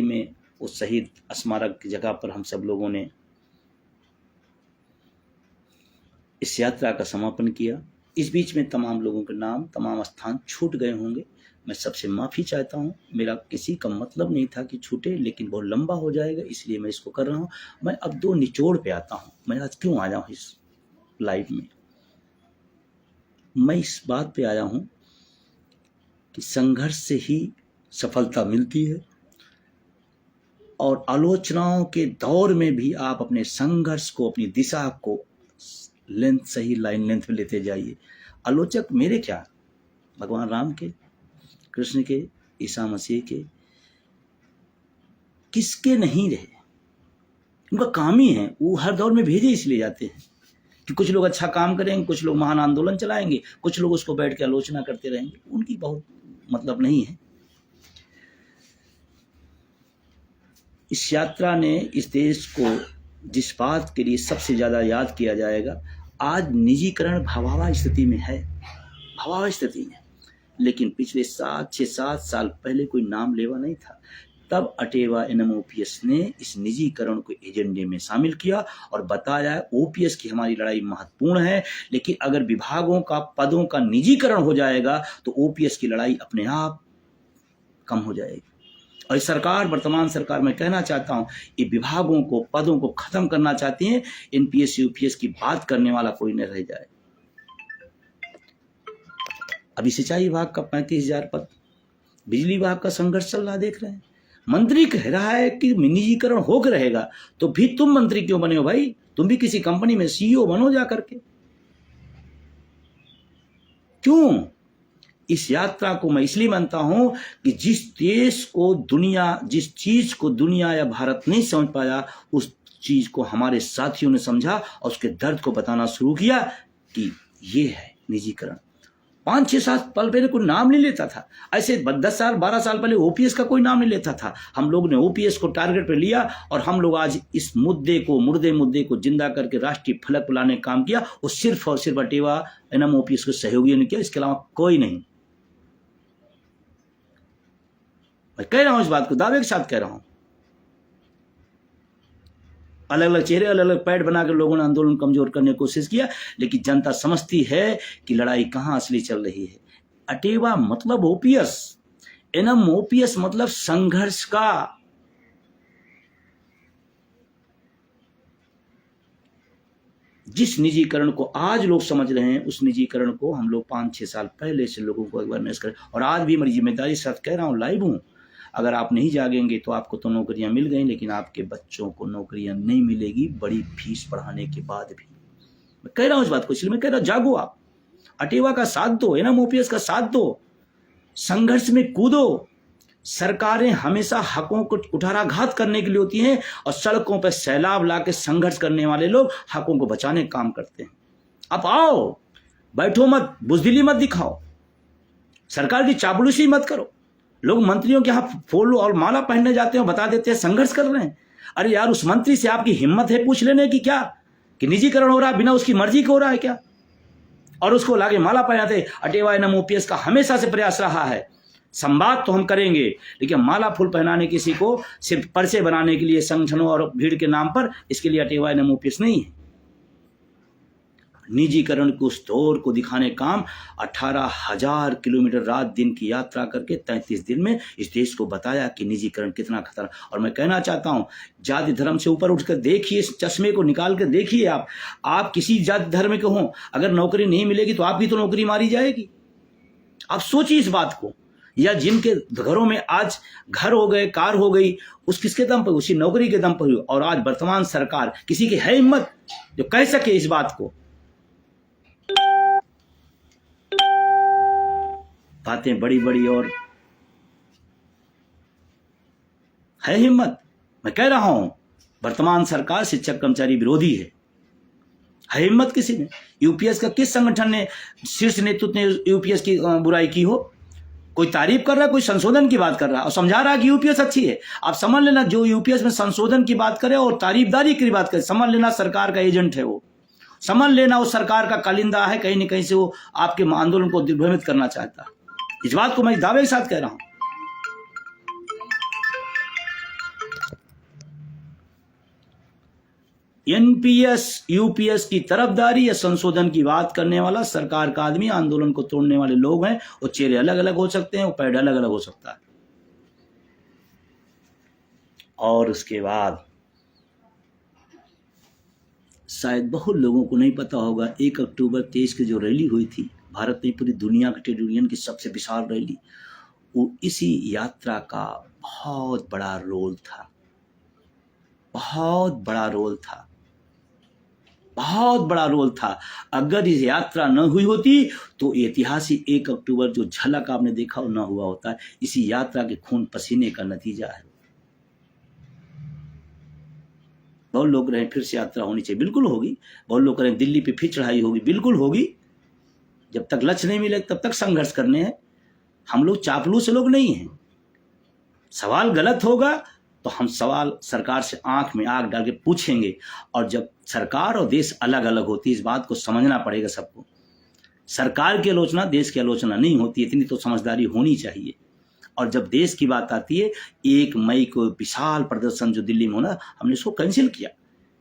में उस शहीद स्मारक की जगह पर हम सब लोगों ने इस यात्रा का समापन किया। इस बीच में तमाम लोगों के नाम, तमाम स्थान छूट गए होंगे, मैं सबसे माफ़ी चाहता हूँ। मेरा किसी का मतलब नहीं था कि छूटे, लेकिन बहुत लंबा हो जाएगा इसलिए मैं इसको कर रहा हूँ। मैं अब दो निचोड़ पे आता हूँ। मैं आज क्यों आया हूँ इस लाइव में? मैं इस बात पे आया हूँ कि संघर्ष से ही सफलता मिलती है, और आलोचनाओं के दौर में भी आप अपने संघर्ष को, अपनी दिशा को सही लाइन लेंथ में लेते जाइए। आलोचक मेरे क्या, भगवान राम के, कृष्ण के, ईसा मसीह के, किसके नहीं रहे। उनका काम ही है, वो हर दौर में भेजे इसलिए जाते हैं कि कुछ लोग अच्छा काम करेंगे, कुछ लोग महान आंदोलन चलाएंगे, कुछ लोग उसको बैठ के आलोचना करते रहेंगे। उनकी बहुत मतलब नहीं है। इस यात्रा ने इस देश को जिस बात के लिए सबसे ज़्यादा याद किया जाएगा, आज निजीकरण भयावह स्थिति में है, भयावह स्थिति में। लेकिन पिछले 6-7 साल पहले कोई नाम लेवा नहीं था, तब अटेवा NMOPS ने इस निजीकरण को एजेंडे में शामिल किया और बताया OPS की हमारी लड़ाई महत्वपूर्ण है, लेकिन अगर विभागों का, पदों का निजीकरण हो जाएगा तो OPS की लड़ाई अपने आप कम हो जाएगी। और सरकार, वर्तमान सरकार, मैं कहना चाहता हूं, ये विभागों को, पदों को खत्म करना चाहती हैं। NPS UPS की बात करने वाला कोई न रह जाए। अभी सिंचाई विभाग का 35,000 पद, बिजली विभाग का संघर्ष चल रहा, देख रहे हैं। मंत्री कह रहा है कि निजीकरण होकर रहेगा, तो भी तुम मंत्री क्यों बने हो भाई? तुम भी किसी कंपनी में CEO बनो जा करके। क्यों? इस यात्रा को मैं इसलिए मानता हूं कि जिस चीज को दुनिया या भारत नहीं समझ पाया, उस चीज को हमारे साथियों ने समझा और उसके दर्द को बताना शुरू किया कि ये है निजीकरण। 5-6 साल पहले कोई नाम नहीं लेता था, ऐसे 10 साल 12 साल पहले OPS का कोई नाम नहीं लेता था। हम लोग ने OPS को टारगेट पे लिया और हम लोग आज इस मुद्दे को जिंदा करके राष्ट्रीय फलक पर लाने का काम किया। वो सिर्फ और सिर्फ अटेवा NMOPS के सहयोगियों ने किया, इसके अलावा कोई नहीं। मैं कह रहा हूं इस बात को, दावे के साथ कह रहा हूं। अलग अलग चेहरे, अलग अलग पैड बनाकर लोगों ने आंदोलन कमजोर करने की कोशिश किया, लेकिन जनता समझती है कि लड़ाई कहां असली चल रही है। अटेवा मतलब OPS, NMOPS मतलब संघर्ष का। जिस निजीकरण को आज लोग समझ रहे हैं, उस निजीकरण को हम लोग 5-6 साल पहले से लोगों को अवेयरनेस करें। और आज भी मेरी जिम्मेदारी के साथ कह रहा हूं, लाइव हूं। अगर आप नहीं जागेंगे तो आपको तो नौकरियां मिल गई, लेकिन आपके बच्चों को नौकरियां नहीं मिलेगी, बड़ी फीस पढ़ाने के बाद भी। मैं कह रहा हूं इस बात को, इसलिए मैं कह रहा हूं, जागो आप, अटेवा का साथ दो, NMOPS का साथ दो, संघर्ष में कूदो। सरकारें हमेशा हकों को कुठाराघात करने के लिए होती हैं, और सड़कों पर सैलाब लाके संघर्ष करने वाले लोग हकों को बचाने का काम करते हैं। आप आओ, बैठो मत, बुजदिली मत दिखाओ, सरकार की चापलूसी मत करो। लोग मंत्रियों के यहाँ फूल और माला पहनने जाते हैं, बता देते हैं संघर्ष कर रहे हैं। अरे यार, उस मंत्री से आपकी हिम्मत है पूछ लेने की क्या कि निजीकरण हो रहा है, बिना उसकी मर्जी के हो रहा है क्या? और उसको लाके माला पहनाते। अटेवा NMOPS का हमेशा से प्रयास रहा है, संवाद तो हम करेंगे, लेकिन माला फूल पहनाने किसी को सिर्फ पर्चे बनाने के लिए, संगठनों और भीड़ के नाम पर, इसके लिए अटेवा NMOPS नहीं है। निजीकरण के उस दौर को दिखाने काम 18,000 किलोमीटर रात दिन की यात्रा करके 33 दिन में इस देश को बताया कि निजीकरण कितना खतरा। और मैं कहना चाहता हूं, जाति धर्म से ऊपर उठकर देखिए, इस चश्मे को निकाल कर देखिए। आप किसी जाति धर्म के हों, अगर नौकरी नहीं मिलेगी तो आपकी तो नौकरी मारी जाएगी। आप सोचिए इस बात को। या जिनके घरों में आज घर हो गए, कार हो गई, उस किसके दम पर? उसी नौकरी के दम पर हुई। और आज वर्तमान सरकार, किसी की है हिम्मत जो कह सके इस बात को? बातें बड़ी बड़ी और है हिम्मत? मैं कह रहा हूं वर्तमान सरकार शिक्षक कर्मचारी विरोधी है हिम्मत किसी ने? यूपीएस का किस संगठन ने, शीर्ष नेतृत्व ने यूपीएस की बुराई की हो? कोई तारीफ कर रहा है, कोई संशोधन की बात कर रहा है और समझा रहा है कि यूपीएस अच्छी है। आप समझ लेना, जो यूपीएस में संशोधन की बात करे और तारीफदारी की बात करे, समझ लेना सरकार का एजेंट है वो। समझ लेना वो सरकार का कालिंदा है, कहीं न कहीं से वो आपके आंदोलन को दिग्भ्रमित करना चाहता है। इस बात को मैं दावे के साथ कह रहा हूं। एनपीएस यूपीएस की तरफदारी या संशोधन की बात करने वाला सरकार का आदमी, आंदोलन को तोड़ने वाले लोग हैं। वो चेहरे अलग अलग हो सकते हैं, वो पैड अलग अलग हो सकता है। और उसके बाद शायद बहुत लोगों को नहीं पता होगा, 1 अक्टूबर 23 की जो रैली हुई थी, भारत में पूरी दुनिया के ट्रेड यूनियन की सबसे विशाल रैली, वो इसी यात्रा का बहुत बड़ा रोल था। बहुत बड़ा रोल था, बहुत बड़ा रोल था। अगर इस यात्रा न हुई होती तो ऐतिहासिक 1 अक्टूबर जो झलक आपने देखा वो न हुआ होता है। इसी यात्रा के खून पसीने का नतीजा है। बहुत लोग रहे फिर से यात्रा होनी चाहिए, बिल्कुल होगी। बहुत लोग करें दिल्ली पे फिर चढ़ाई होगी, बिल्कुल होगी। जब तक लक्ष्य नहीं मिले तब तक संघर्ष करने हैं। हम लोग चापलूस लोग नहीं हैं। सवाल गलत होगा तो हम सवाल सरकार से आंख में आंख डाल के पूछेंगे। और जब सरकार और देश अलग अलग होती है, इस बात को समझना पड़ेगा सबको। सरकार की आलोचना देश की आलोचना नहीं होती, इतनी तो समझदारी होनी चाहिए। और जब देश की बात आती है, 1 मई को विशाल प्रदर्शन जो दिल्ली में होना, हमने इसको कैंसिल किया,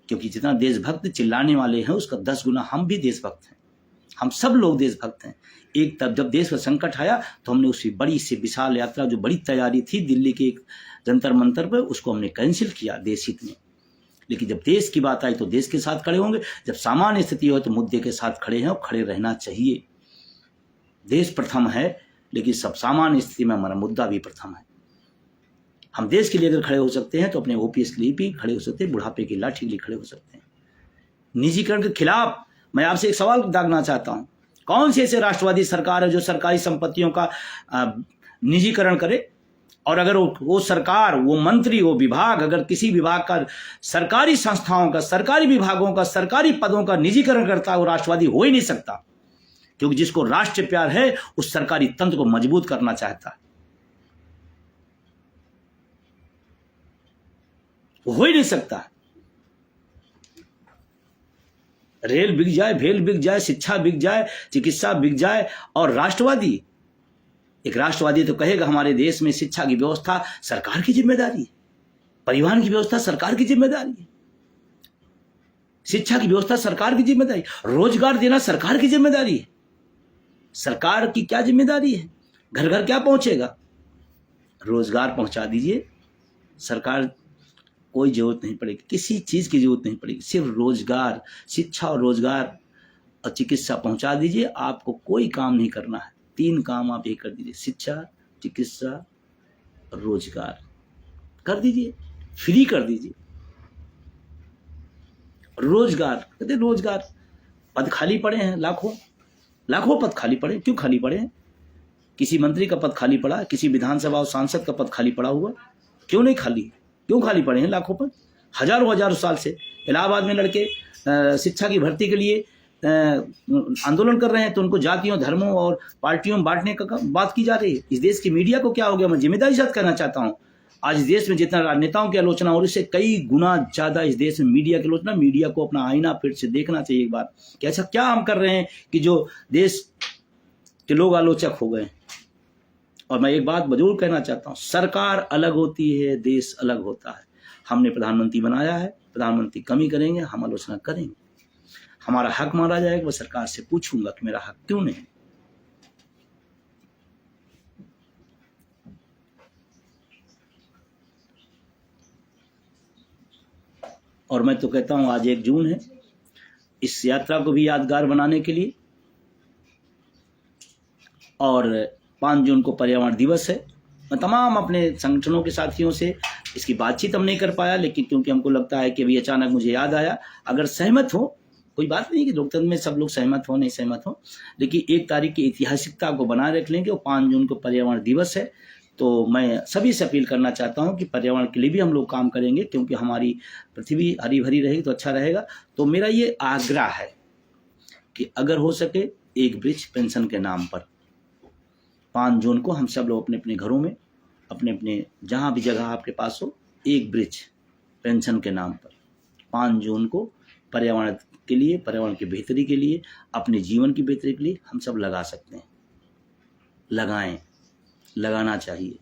क्योंकि जितना देशभक्त चिल्लाने वाले हैं उसका 10 गुना हम भी देशभक्त हैं। हम सब लोग देशभक्त हैं। एक तब जब देश का संकट आया तो हमने उसी बड़ी से विशाल यात्रा, जो बड़ी तैयारी थी दिल्ली के एक जंतर मंतर पर, उसको हमने कैंसिल किया देश हित में। लेकिन जब देश की बात आई तो देश के साथ खड़े होंगे। जब सामान्य स्थिति हो तो मुद्दे के साथ खड़े हैं और खड़े रहना चाहिए। देश प्रथम है, लेकिन सब सामान्य स्थिति में हमारा मुद्दा भी प्रथम है। हम देश के लिए अगर खड़े हो सकते हैं तो अपने ओपीएस के लिए भी खड़े हो सकते हैं, बुढ़ापे की लाठी के लिए खड़े हो सकते हैं। निजीकरण के खिलाफ मैं आपसे एक सवाल दागना चाहता हूं, कौन सी ऐसे राष्ट्रवादी सरकार है जो सरकारी संपत्तियों का निजीकरण करे? और अगर वो सरकार, वो मंत्री, वो विभाग, अगर किसी विभाग का, सरकारी संस्थाओं का, सरकारी विभागों का, सरकारी पदों का निजीकरण करता है, वो राष्ट्रवादी हो ही नहीं सकता। क्योंकि जिसको राष्ट्र प्यार है उस सरकारी तंत्र को मजबूत करना चाहता है, वो हो ही नहीं सकता। रेल बिक जाए, भेल बिक जाए, शिक्षा बिक जाए, चिकित्सा बिक जाए, और राष्ट्रवादी, एक राष्ट्रवादी तो कहेगा हमारे देश में शिक्षा की व्यवस्था सरकार की जिम्मेदारी है, परिवहन की व्यवस्था सरकार की जिम्मेदारी है, शिक्षा की व्यवस्था सरकार की जिम्मेदारी, रोजगार देना सरकार की जिम्मेदारी है। सरकार की क्या जिम्मेदारी है? घर घर क्या पहुंचेगा? रोजगार पहुंचा दीजिए, सरकार कोई जरूरत नहीं पड़ेगी, किसी चीज की जरूरत नहीं पड़ेगी, सिर्फ रोजगार, शिक्षा और रोजगार और चिकित्सा पहुंचा दीजिए। आपको कोई काम नहीं करना है, 3 काम आप ये कर दीजिए, शिक्षा, चिकित्सा और रोजगार कर दीजिए, फ्री कर दीजिए। रोजगार, कहते रोजगार, पद खाली पड़े हैं, लाखों लाखों पद खाली पड़े। क्यों खाली पड़े हैं? किसी मंत्री का पद खाली पड़ा, किसी विधानसभा और सांसद का पद खाली पड़ा हुआ, क्यों नहीं खाली? क्यों खाली पड़े हैं लाखों पद? हजारों साल से इलाहाबाद में लड़के शिक्षा की भर्ती के लिए आंदोलन कर रहे हैं, तो उनको जातियों, धर्मों और पार्टियों में बांटने का बात की जा रही है। इस देश की मीडिया को क्या हो गया? मैं जिम्मेदारी साथ कहना चाहता हूं, आज इस देश में जितना राजनेताओं की आलोचना हो रही है, उससे कई गुना ज्यादा इस देश में मीडिया की आलोचना। मीडिया को अपना आईना फिर से देखना चाहिए एक बार, कि ऐसा क्या हम कर रहे हैं कि जो देश के लोग आलोचक हो गए। और मैं एक बात जरूर कहना चाहता हूं, सरकार अलग होती है, देश अलग होता है। हमने प्रधानमंत्री बनाया है, प्रधानमंत्री कमी करेंगे, हम आलोचना करेंगे, हमारा हक मारा जाएगा, मैं सरकार से पूछूंगा कि मेरा हक क्यों नहीं। और मैं तो कहता हूं आज 1 जून है, इस यात्रा को भी यादगार बनाने के लिए, और 5 जून को पर्यावरण दिवस है। मैं तमाम अपने संगठनों के साथियों से इसकी बातचीत हम नहीं कर पाया, लेकिन क्योंकि हमको लगता है कि अभी अचानक मुझे याद आया, अगर सहमत हो, कोई बात नहीं कि लोकतंत्र में सब लोग सहमत हो नहीं सहमत हो, लेकिन 1 तारीख की ऐतिहासिकता को बनाए रख लेंगे और 5 जून को पर्यावरण दिवस है। तो मैं सभी से अपील करना चाहता हूं कि पर्यावरण के लिए भी हम लोग काम करेंगे, क्योंकि हमारी पृथ्वी हरी भरी रहेगी तो अच्छा रहेगा। तो मेरा ये आग्रह है कि अगर हो सके 1 वृक्ष पेंशन के नाम पर 5 जून को हम सब लोग अपने अपने घरों में, अपने अपने जहाँ भी जगह आपके पास हो, 1 वृक्ष पेंशन के नाम पर 5 जून को पर्यावरण के लिए, पर्यावरण की बेहतरी के लिए, अपने जीवन की बेहतरी के लिए हम सब लगा सकते हैं। लगाएं, लगाना चाहिए,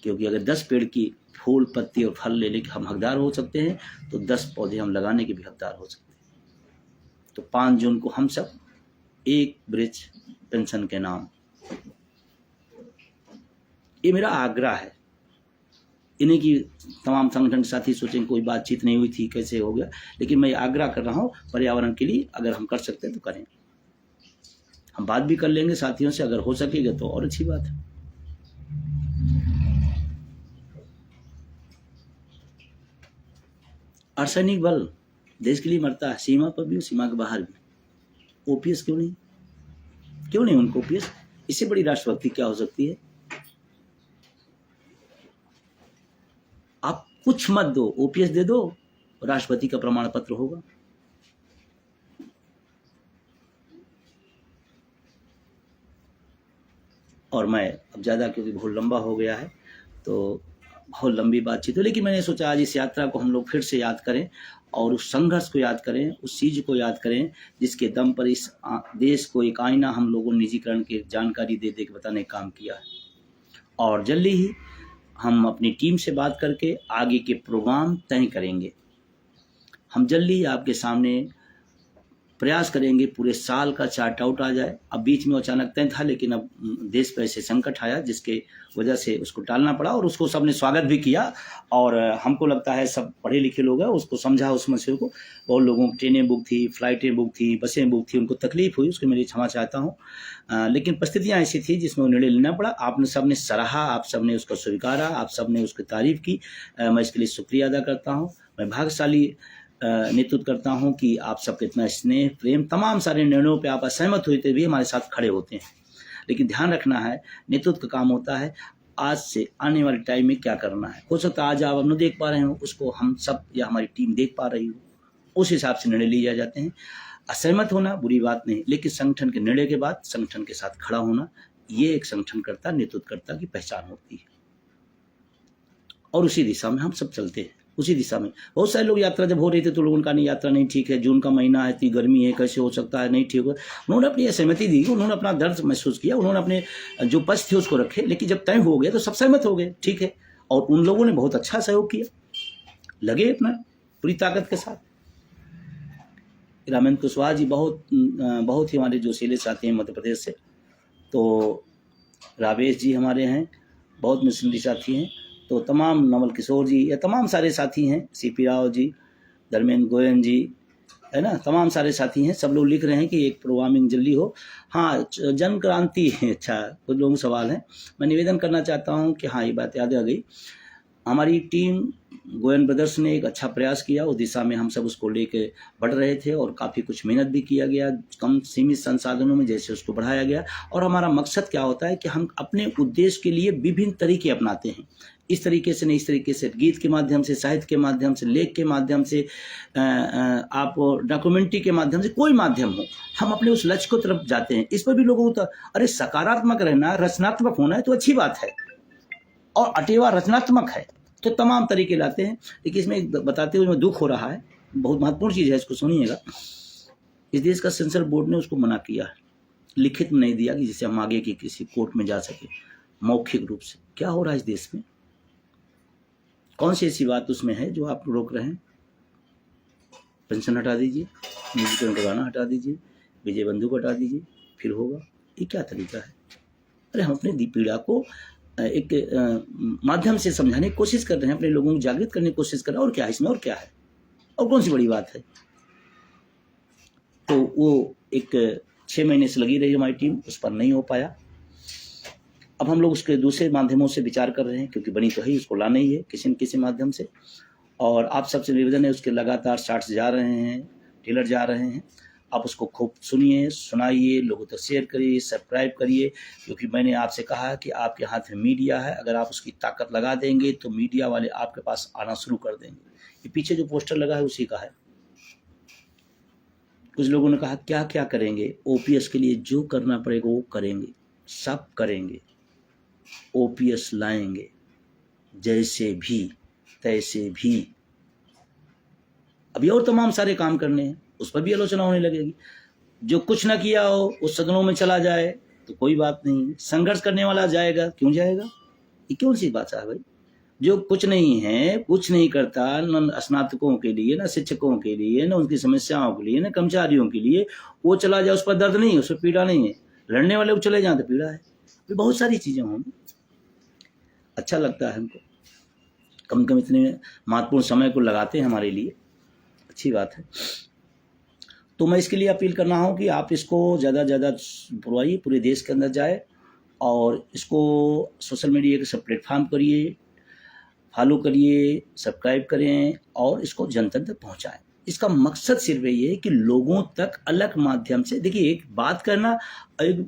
क्योंकि अगर 10 पेड़ की फूल पत्ती और फल लेने के हम हकदार हो सकते हैं, तो 10 पौधे हम लगाने के भी हकदार हो सकते हैं। तो 5 जून को हम सब 1 वृक्ष पेंशन के नाम, ये मेरा आग्रह है। इन्हीं की तमाम संगठन साथी सोचें कोई बातचीत नहीं हुई थी, कैसे हो गया, लेकिन मैं आग्रह कर रहा हूँ पर्यावरण के लिए अगर हम कर सकते हैं तो करें। हम बात भी कर लेंगे साथियों से, अगर हो सकेगा तो और अच्छी बात है। अर्धसैनिक बल देश के लिए मरता है, सीमा पर भी, सीमा के बाहर भी। ओपीएस क्यों नहीं, क्यों नहीं उनको ओपीएस? इससे बड़ी राष्ट्रभक्ति क्या हो सकती है? आप कुछ मत दो, ओपीएस दे दो, राष्ट्रपति का प्रमाण पत्र होगा। और मैं अब ज़्यादा, क्योंकि बहुत लंबा हो गया है तो बहुत लंबी बातचीत है, लेकिन मैंने सोचा आज इस यात्रा को हम लोग फिर से याद करें और उस संघर्ष को याद करें, उस चीज़ को याद करें जिसके दम पर इस देश को एक आईना हम लोगों ने निजीकरण की जानकारी दे दे के बताने का काम किया है। और जल्दी ही हम अपनी टीम से बात करके आगे के प्रोग्राम तय करेंगे। हम जल्दी ही आपके सामने प्रयास करेंगे पूरे साल का चार्ट आउट आ जाए। अब बीच में अचानक तय था, लेकिन अब देश पर ऐसे संकट आया जिसके वजह से उसको टालना पड़ा, और उसको सबने स्वागत भी किया। और हमको लगता है सब पढ़े लिखे लोग हैं, उसको समझा उस मसले को। बहुत लोगों की ट्रेनें बुक थी, फ्लाइटें बुक थी, बसें बुक थी, उनको तकलीफ हुई, उसके मेरी क्षमा चाहता हूँ। लेकिन परिस्थितियाँ ऐसी थी जिसमें निर्णय लेना पड़ा। आपने सबने सराहा, आप सबने उसको स्वीकारा, आप सबने उसकी तारीफ की। मैं इसके लिए शुक्रिया अदा करता हूँ। मैं भाग्यशाली नेतृत्व करता हूं कि आप सबके इतना स्नेह प्रेम, तमाम सारे निर्णयों पे आप असहमत हुए भी हमारे साथ खड़े होते हैं। लेकिन ध्यान रखना है, नेतृत्व का काम होता है आज से आने वाले टाइम में क्या करना है। हो सकता है आज आप न देख पा रहे हो, उसको हम सब या हमारी टीम देख पा रही हो, उस हिसाब से निर्णय लिए जाते हैं। असहमत होना बुरी बात नहीं, लेकिन संगठन के निर्णय के बाद संगठन के साथ खड़ा होना, ये एक संगठनकर्ता, नेतृत्वकर्ता की पहचान होती है। और उसी दिशा में हम सब चलते हैं, उसी दिशा में। बहुत सारे लोग यात्रा जब हो रही थी तो लोगों का नहीं, यात्रा नहीं ठीक है, जून का महीना है, इतनी गर्मी है, कैसे हो सकता है, नहीं ठीक होगा। उन्होंने अपनी सहमति दी, उन्होंने अपना दर्द महसूस किया, उन्होंने अपने जो पक्ष थे उसको रखे, लेकिन जब तय हो गया तो सब सहमत हो गए, ठीक है। और उन लोगों ने बहुत अच्छा सहयोग किया, लगे अपना पूरी ताकत के साथ। रामेंद्र कुशवाहा जी बहुत ही हमारे जो जोशीले साथी हैं मध्य प्रदेश से। तो रावेश जी हमारे हैं, बहुत मिशनरी साथी हैं। तो तमाम नवल किशोर जी या तमाम सारे साथी हैं, सीपी राव जी, धर्मेंद्र गोयन जी, है ना, तमाम सारे साथी हैं। सब लोग लिख रहे हैं कि एक प्रोग्रामिंग जल्दी हो। हाँ, जन क्रांति, अच्छा कुछ लोगों सवाल है, मैं निवेदन करना चाहता हूँ कि हाँ ये बात याद आ गई। हमारी टीम गोयन ब्रदर्स ने एक अच्छा प्रयास किया, उस दिशा में हम सब उसको लेके बढ़ रहे थे और काफ़ी कुछ मेहनत भी किया गया, कम सीमित संसाधनों में जैसे उसको बढ़ाया गया। और हमारा मकसद क्या होता है कि हम अपने उद्देश्य के लिए विभिन्न तरीके अपनाते हैं, इस तरीके से नहीं, इस तरीके से गीत के माध्यम से, साहित्य के माध्यम से, लेख के माध्यम से, आप डॉक्यूमेंट्री के माध्यम से, कोई माध्यम हो, हम अपने उस लक्ष्य को तरफ जाते हैं। इस पर भी लोगों को अरे सकारात्मक रहना, रचनात्मक होना है तो अच्छी बात है, और अटेवा रचनात्मक है तो तमाम तरीके लाते हैं। लेकिन इसमें बताते हुए दुख हो रहा है, बहुत महत्वपूर्ण चीज़ है, इसको सुनिएगा। इस देश का सेंसर बोर्ड ने उसको मना किया है, लिखित में नहीं दिया कि जिससे हम आगे की किसी कोर्ट में जा सके, मौखिक रूप से। क्या हो रहा है इस देश में? कौन सी ऐसी बात उसमें है जो आप रोक रहे हैं? पेंशन हटा दीजिए, निजीकरण का गाना हटा दीजिए, विजय बंधु को हटा दीजिए, फिर होगा। ये क्या तरीका है? अरे हम अपने पीड़ा को एक माध्यम से समझाने की कोशिश कर रहे हैं, अपने लोगों को जागृत करने की कोशिश कर रहे हैं। और क्या है इसमें, और क्या है, और कौन सी बड़ी बात है? तो वो एक 6 महीने से लगी रही हमारी टीम, उस पर नहीं हो पाया। अब हम लोग उसके दूसरे माध्यमों से विचार कर रहे हैं, क्योंकि बनी तो है, उसको लाना ही है किसी न किसी माध्यम से। और आप सबसे निवेदन है, उसके लगातार शॉर्ट्स जा रहे हैं, ट्रेलर जा रहे हैं, आप उसको खूब सुनिए, सुनाइए, लोगों तक शेयर करिए, सब्सक्राइब करिए, क्योंकि मैंने आपसे कहा कि आपके हाथ में मीडिया है, अगर आप उसकी ताकत लगा देंगे तो मीडिया वाले आपके पास आना शुरू कर देंगे। ये पीछे जो पोस्टर लगा है उसी का है। कुछ लोगों ने कहा क्या क्या करेंगे, ओपीएस के लिए जो करना पड़ेगा वो करेंगे, सब करेंगे, ओपीएस लाएंगे, जैसे भी तैसे भी। अभी और तमाम सारे काम करने हैं, उस पर भी आलोचना होने लगेगी। जो कुछ ना किया हो उस सदनों में चला जाए तो कोई बात नहीं, संघर्ष करने वाला जाएगा, क्यों जाएगा? ये कौन सी बात है भाई? जो कुछ नहीं है, कुछ नहीं करता, न स्नातकों के लिए, न शिक्षकों के लिए, न उनकी समस्याओं के लिए, न कर्मचारियों के लिए, वो चला जाए, उस पर दर्द नहीं है, उस पर पीड़ा नहीं है। लड़ने वाले वो चले जाए तो पीड़ा है। बहुत सारी चीजें होंगी। अच्छा लगता है हमको, कम कम इतने महत्वपूर्ण समय को लगाते हैं हमारे लिए, अच्छी बात है। तो मैं इसके लिए अपील करना हूँ कि आप इसको ज़्यादा ज़्यादा पुरवाइए, पूरे देश के अंदर जाए, और इसको सोशल मीडिया के सब प्लेटफॉर्म करिए, फॉलो करिए, सब्सक्राइब करें, और इसको जनता तक पहुँचाएं। इसका मकसद सिर्फ ये है कि लोगों तक अलग माध्यम से, देखिए, एक बात करना, एक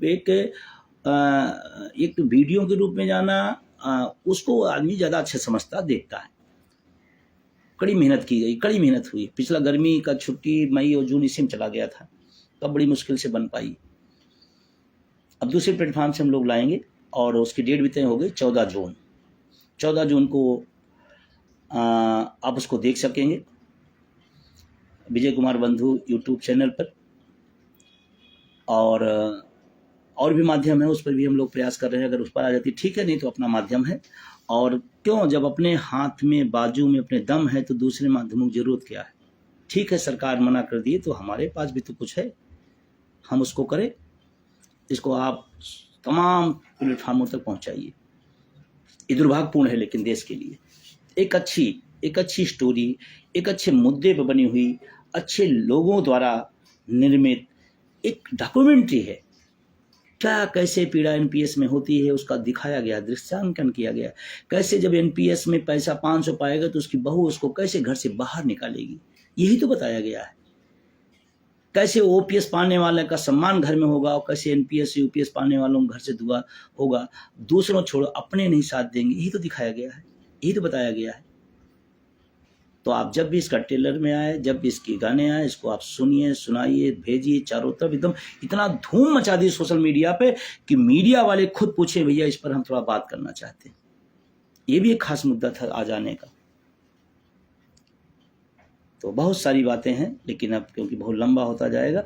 वीडियो के रूप में जाना, उसको आदमी ज़्यादा अच्छा समझता, देखता है। कड़ी मेहनत की गई, कड़ी मेहनत हुई। पिछला गर्मी का छुट्टी मई और जून इसी में चला गया था, तब बड़ी मुश्किल से बन पाई। अब दूसरे प्लेटफॉर्म से हम लोग लाएंगे, और उसकी डेट भी तय हो गई 14 जून। 14 जून को आप उसको देख सकेंगे विजय कुमार बंधु यूट्यूब चैनल पर, और भी माध्यम है, उस पर भी हम लोग प्रयास कर रहे हैं। अगर उस पर आ जाती ठीक है, नहीं तो अपना माध्यम है। और क्यों, जब अपने हाथ में बाजू में अपने दम है तो दूसरे माध्यमों की जरूरत क्या है? ठीक है, सरकार मना कर दी तो हमारे पास भी तो कुछ है, हम उसको करें। इसको आप तमाम प्लेटफार्मों तक पहुंचाइए। ये दुर्भाग्यपूर्ण है लेकिन देश के लिए एक अच्छी स्टोरी, एक अच्छे मुद्दे पर बनी हुई, अच्छे लोगों द्वारा निर्मित एक डॉक्यूमेंट्री है। क्या कैसे पीड़ा एनपीएस में होती है उसका दिखाया गया, दृश्यांकन किया गया। कैसे जब एनपीएस में पैसा 500 पाएगा तो उसकी बहू उसको कैसे घर से बाहर निकालेगी, यही तो बताया गया है। कैसे ओपीएस पाने वाले का सम्मान घर में होगा, और कैसे एनपीएस यूपीएस पाने वालों घर से दुआ होगा, दूसरों छोड़ो अपने नहीं साथ देंगे, यही तो दिखाया गया है, यही तो बताया गया है। तो आप जब भी इसका ट्रेलर में आए, जब भी इसके गाने आए, इसको आप सुनिए, सुनाइए, भेजिए चारों तरफ। एकदम इतना धूम मचा दी सोशल मीडिया पे कि मीडिया वाले खुद पूछे भैया इस पर हम थोड़ा बात करना चाहते हैं। ये भी एक खास मुद्दा था आ जाने का। तो बहुत सारी बातें हैं, लेकिन अब क्योंकि बहुत लंबा होता जाएगा,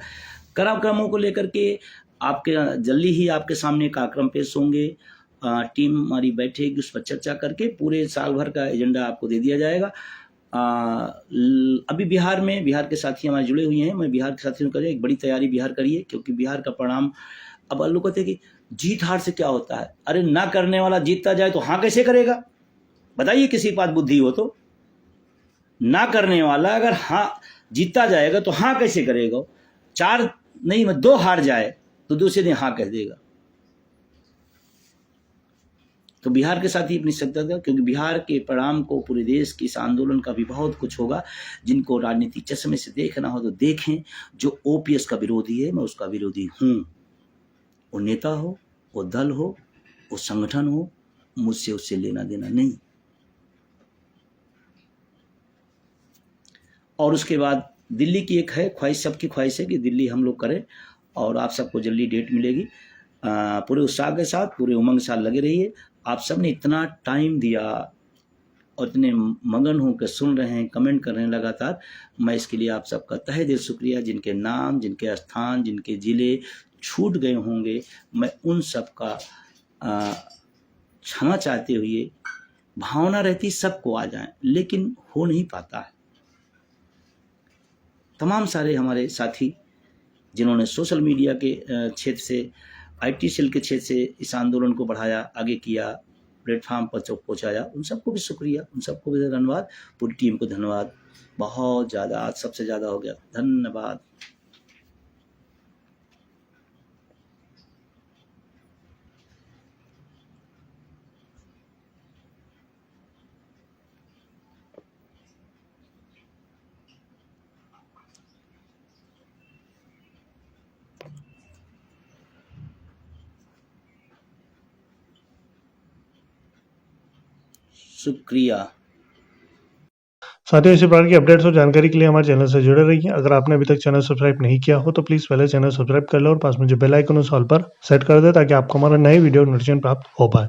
कार्यक्रमों को लेकर के आपके जल्दी ही आपके सामने एक कार्यक्रम पेश होंगे। टीम हमारी बैठेगी, उस पर चर्चा करके पूरे साल भर का एजेंडा आपको दे दिया जाएगा। अभी बिहार के साथी हमारे जुड़े हुए हैं। मैं बिहार के साथियों को एक बड़ी तैयारी बिहार करिए, क्योंकि बिहार का परिणाम, अब लोग कहते हैं कि जीत हार से क्या होता है। अरे ना करने वाला जीतता जाए तो हाँ कैसे करेगा? बताइए, किसी के पास बुद्धि हो तो। ना करने वाला अगर हाँ जीतता जाएगा तो हाँ कैसे करेगा? 4 नहीं 2 हार जाए तो दूसरे दिन हाँ कह देगा। तो बिहार के साथ ही अपनी सत्ता, क्योंकि बिहार के परिणाम को पूरे देश के इस आंदोलन का भी बहुत कुछ होगा। जिनको राजनीतिक चश्मे से देखना हो तो देखें। जो ओपीएस का विरोधी है, मैं उसका विरोधी हूँ। वो नेता हो, वो दल हो, वो संगठन हो, मुझसे उससे लेना देना नहीं। और उसके बाद दिल्ली की एक है ख्वाहिश, सबकी ख्वाहिश है कि दिल्ली हम लोग करें, और आप सबको जल्दी डेट मिलेगी। पूरे उत्साह के साथ, पूरे उमंग के साथ लगे रहिए। आप सब ने इतना टाइम दिया और इतने मगन होकर सुन रहे हैं, कमेंट कर रहे हैं लगातार, मैं इसके लिए आप सबका तहे दिल शुक्रिया। जिनके नाम, जिनके स्थान, जिनके ज़िले छूट गए होंगे, मैं उन सब का क्षमा चाहते हुए, भावना रहती सबको आ जाए, लेकिन हो नहीं पाता है। तमाम सारे हमारे साथी जिन्होंने सोशल मीडिया के क्षेत्र से, आईटी सेल के क्षेत्र से इस आंदोलन को बढ़ाया, आगे किया, प्लेटफॉर्म पर पहुंचाया, उन सबको भी शुक्रिया, उन सबको भी धन्यवाद। पूरी टीम को धन्यवाद, बहुत ज़्यादा, आज सबसे ज़्यादा हो गया, धन्यवाद। शुक्रिया। साथियों, इसी प्रकार की अपडेट्स और जानकारी के लिए हमारे चैनल से जुड़े रहिए। अगर आपने अभी तक चैनल सब्सक्राइब नहीं किया हो तो प्लीज़ पहले चैनल सब्सक्राइब कर लो और पास में जो बेल आइकन उस ऑल पर सेट कर दे ताकि आपको हमारा नए वीडियो नोटिफिकेशन प्राप्त हो पाए।